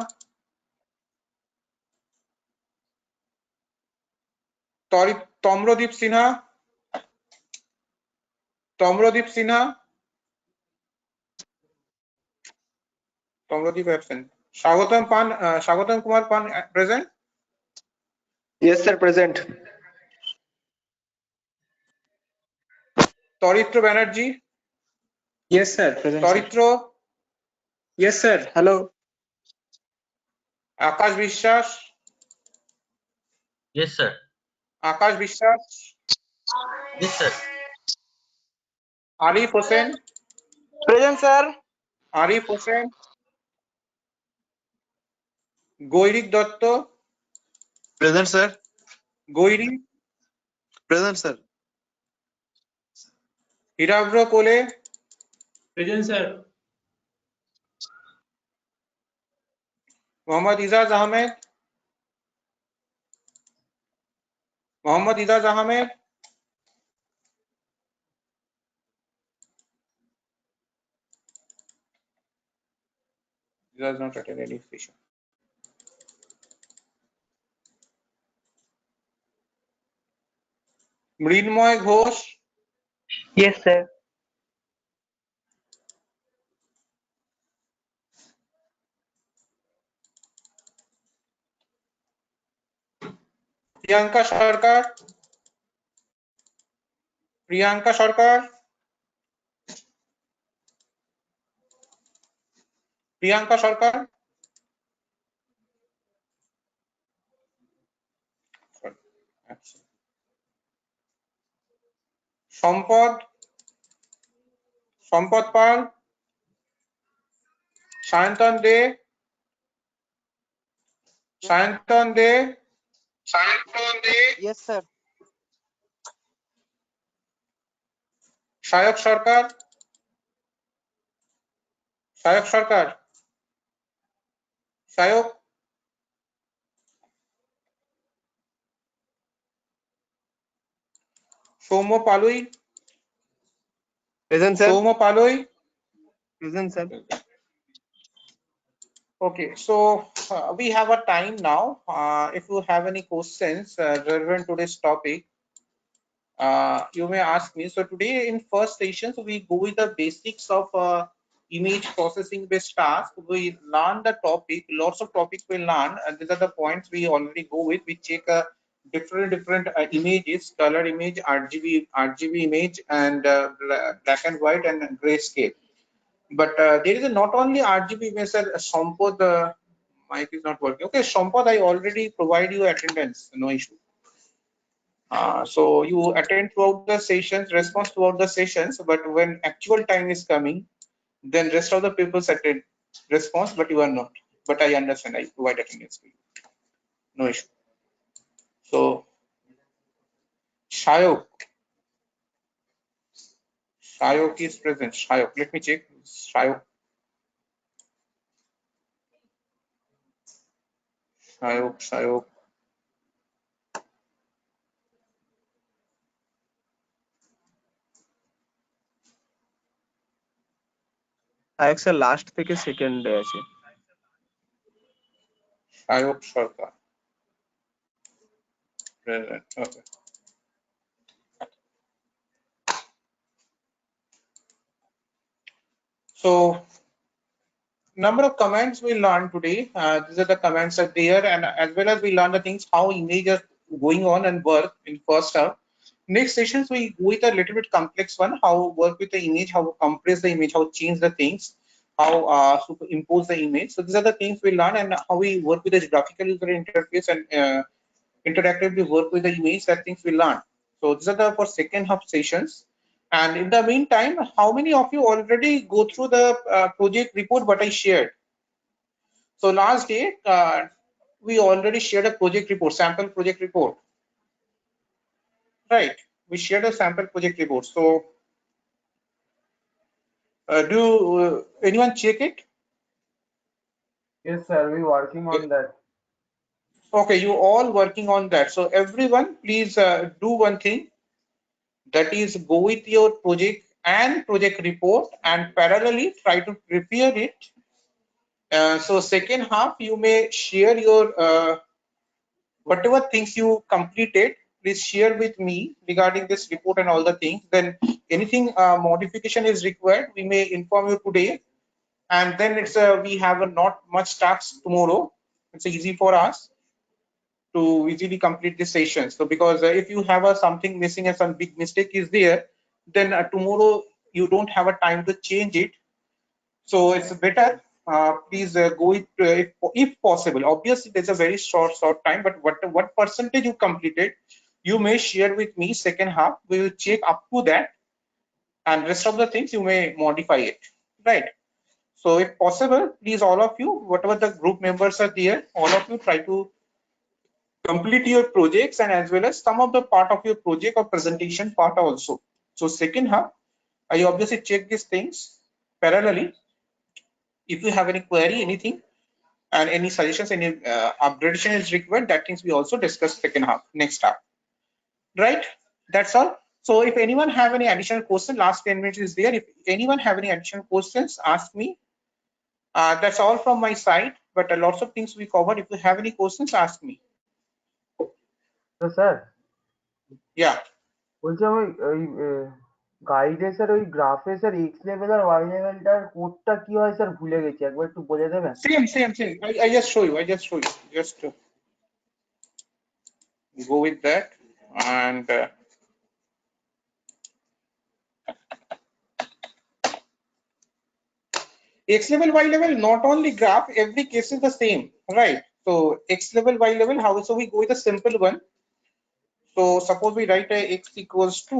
Tomrodip Sinha. Tomrodip Sinha. Tomrodip absent. Swagatam Kumar Pan present. Yes sir present. Toritra Banerjee. Yes sir present. Toritro. Yes sir. Hello. Akash Vishwas. Yes, sir. Akash Vishwas. Yes, sir. Arif Hossain. Present sir. Arif Hossain. Goirik Datta. Present sir. Goiri. Present sir. Hirabro Kole. Present, sir. Mohammad Izaz Ahmed. Mohammad Izaz Ahmed. Izaz not attended any session. Mrinmoy Ghosh. Yes sir. Priyanka Sarkar. Priyanka Sarkar. Priyanka Sarkar. Sampad Pal. Sayantan De. Yes sir. Sayak Sarkar. Sayok. Soumya Paloi. Present sir. Soumya Paloi. Present sir. Okay, so we have a time now. If you have any questions relevant to this topic, you may ask me. So today in first session, so we go with the basics of image processing based task. We learn the topic, lots of topics we learn, and these are the points we already go with. We check different images, color image, RGB image, and black and white and grayscale. But there is not only RGB image, sir. Sampad, the mic is not working. Okay, Sampad, I already provide you attendance, no issue. So you attend throughout the sessions, response throughout the sessions, but when actual time is coming, then rest of the people attend response, but you are not. But I understand, I provide attendance to you. No issue. So Shayok is present. Shayok, let me check. Shayok. আরেক sir last থেকে সেকেন্ডে আছে। Shayok Sarkar. Present. Okay. So number of commands we learned today. These are the commands are there, and as well as we learn the things how image are going on and work in first half. Next sessions we go with a little bit complex one, how work with the image, how compress the image, how change the things, how superimpose the image. So these are the things we learn, and how we work with the graphical user interface and interactively work with the image. That things we learn. So these are the for second half sessions. And in the meantime, how many of you already go through the project report what I shared? So last day, we already shared a project report, sample project report. Right, we shared a sample project report. So do anyone check it? Yes, sir. We working on that. Okay, you all working on that. So everyone, please do one thing. That is, go with your project and project report, and parallelly try to prepare it. So second half, you may share your whatever things you completed. Please share with me regarding this report and all the things. Then anything modification is required, we may inform you today. And then it's we have not much tasks tomorrow. It's easy for us to easily complete this session. So because if you have something missing and some big mistake is there, then tomorrow you don't have a time to change it. So it's better. Please go it if possible. Obviously, there's a very short time, but what percentage you completed, you may share with me. Second half, we will check up to that, and rest of the things you may modify it. Right. So if possible, please all of you, whatever the group members are there, all of you try to complete your projects, and as well as some of the part of your project or presentation part also. So second half, I obviously check these things parallelly. If you have any query, anything, and any suggestions, any upgradation is required, that things we also discuss second half, next half. Right? That's all. So if anyone have any additional question, last 10 minutes is there. If anyone have any additional questions, ask me. That's all from my side, but lots of things we covered. If you have any questions, ask me. তো sir Yeah. বলছি আমি ওই গাইডে sir ওই গ্রাফে sir x level আর Y লেভেলটার কোডটা কি হয় sir ভুলে গেছি, একবার একটু বলে দেবেন? Same. I just show you. Just go with that. And X level, Y level, not only graph, every case is the same, right? So X level, Y level, how? So we go with a simple one. So suppose we write a X equals to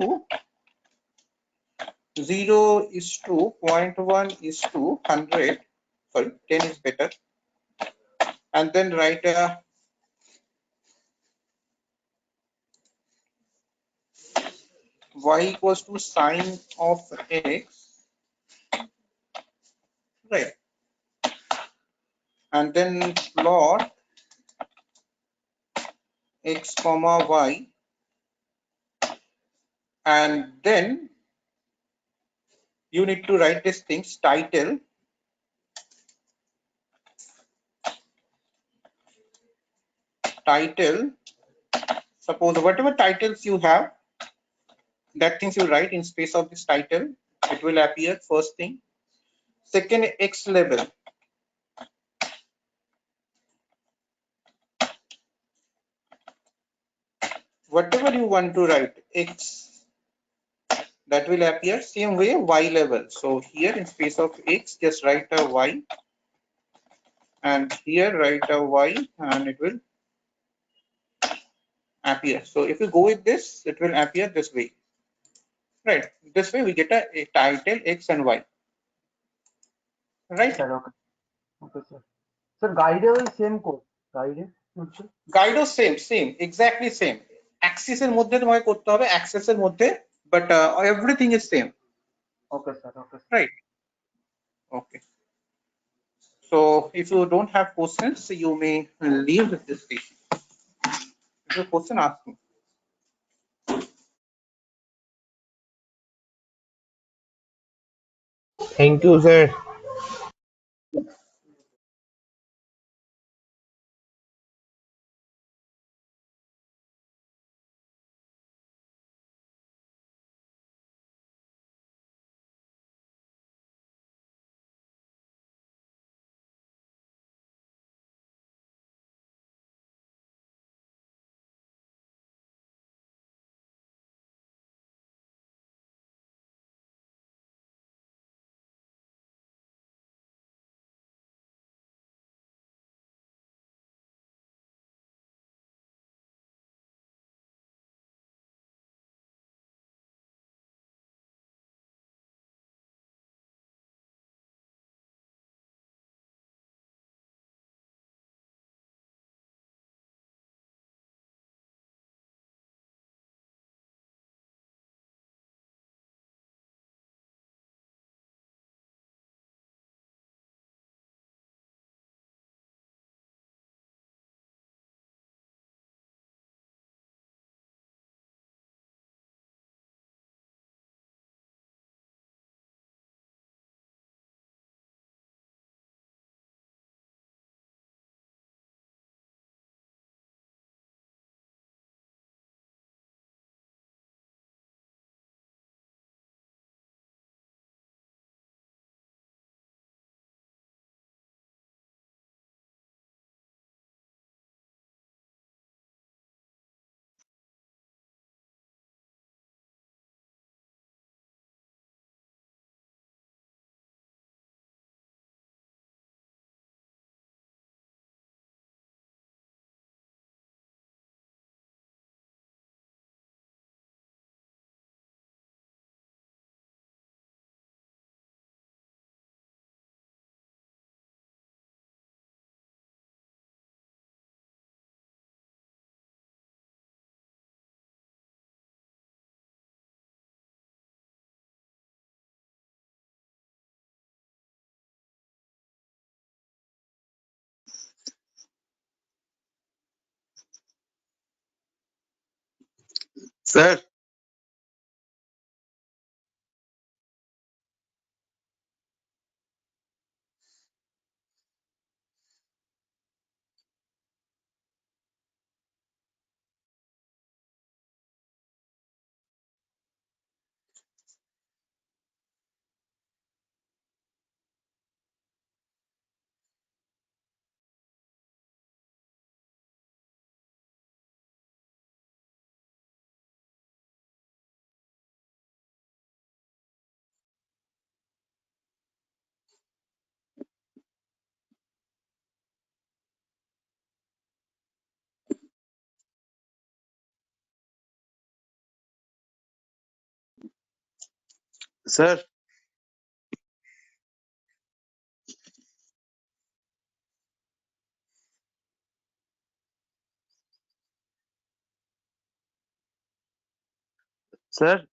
0:0.1:100. Sorry, 10 is better. And then write a Y equals to sine of X, right? And then plot X comma Y, and then you need to write these things, title title, suppose whatever titles you have, that things you write in space of this title, it will appear first thing. Second, X label. Whatever you want to write, X, that will appear. Same way, Y label. So here in space of X, just write a Y, and here write a Y, and it will appear. So if you go with this, it will appear this way. Right. This way we get a title X and Y. Right. Sir, okay. Okay, sir. Sir, guide is same code. Guide is Guide same, exactly same. Axis এর মধ্যে তোমাকে করতে হবে, axis এর মধ্যে, but everything is same. Okay, sir. Okay. Right. Okay. So if you don't have questions, you may leave this station. If you have a question, ask me. Thank you, sir. Sir, sir, sir.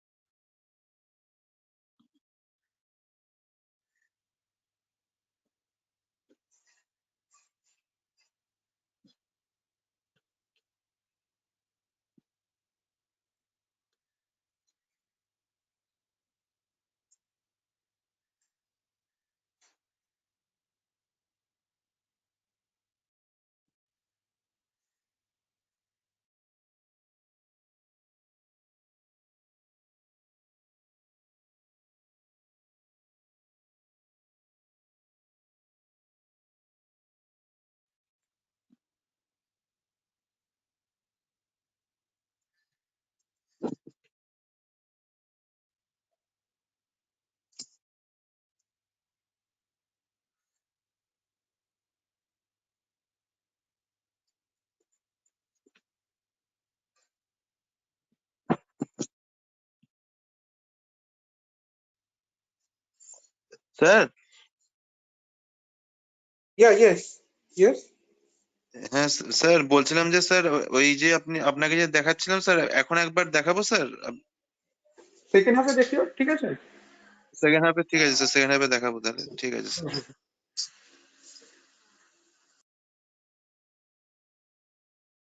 Sir Yeah, yes. হ্যাঁ sir বলছিলাম যে sir ওই যে আপনাকে যে দেখাচ্ছিলাম sir এখন একবার দেখাবো স্যার সেকেন্ড হাফে দেখিও, ঠিক আছে? সেকেন্ড হাফে ঠিক আছে স্যার সেকেন্ড হাফে দেখাবো তাহলে ঠিক আছে স্যার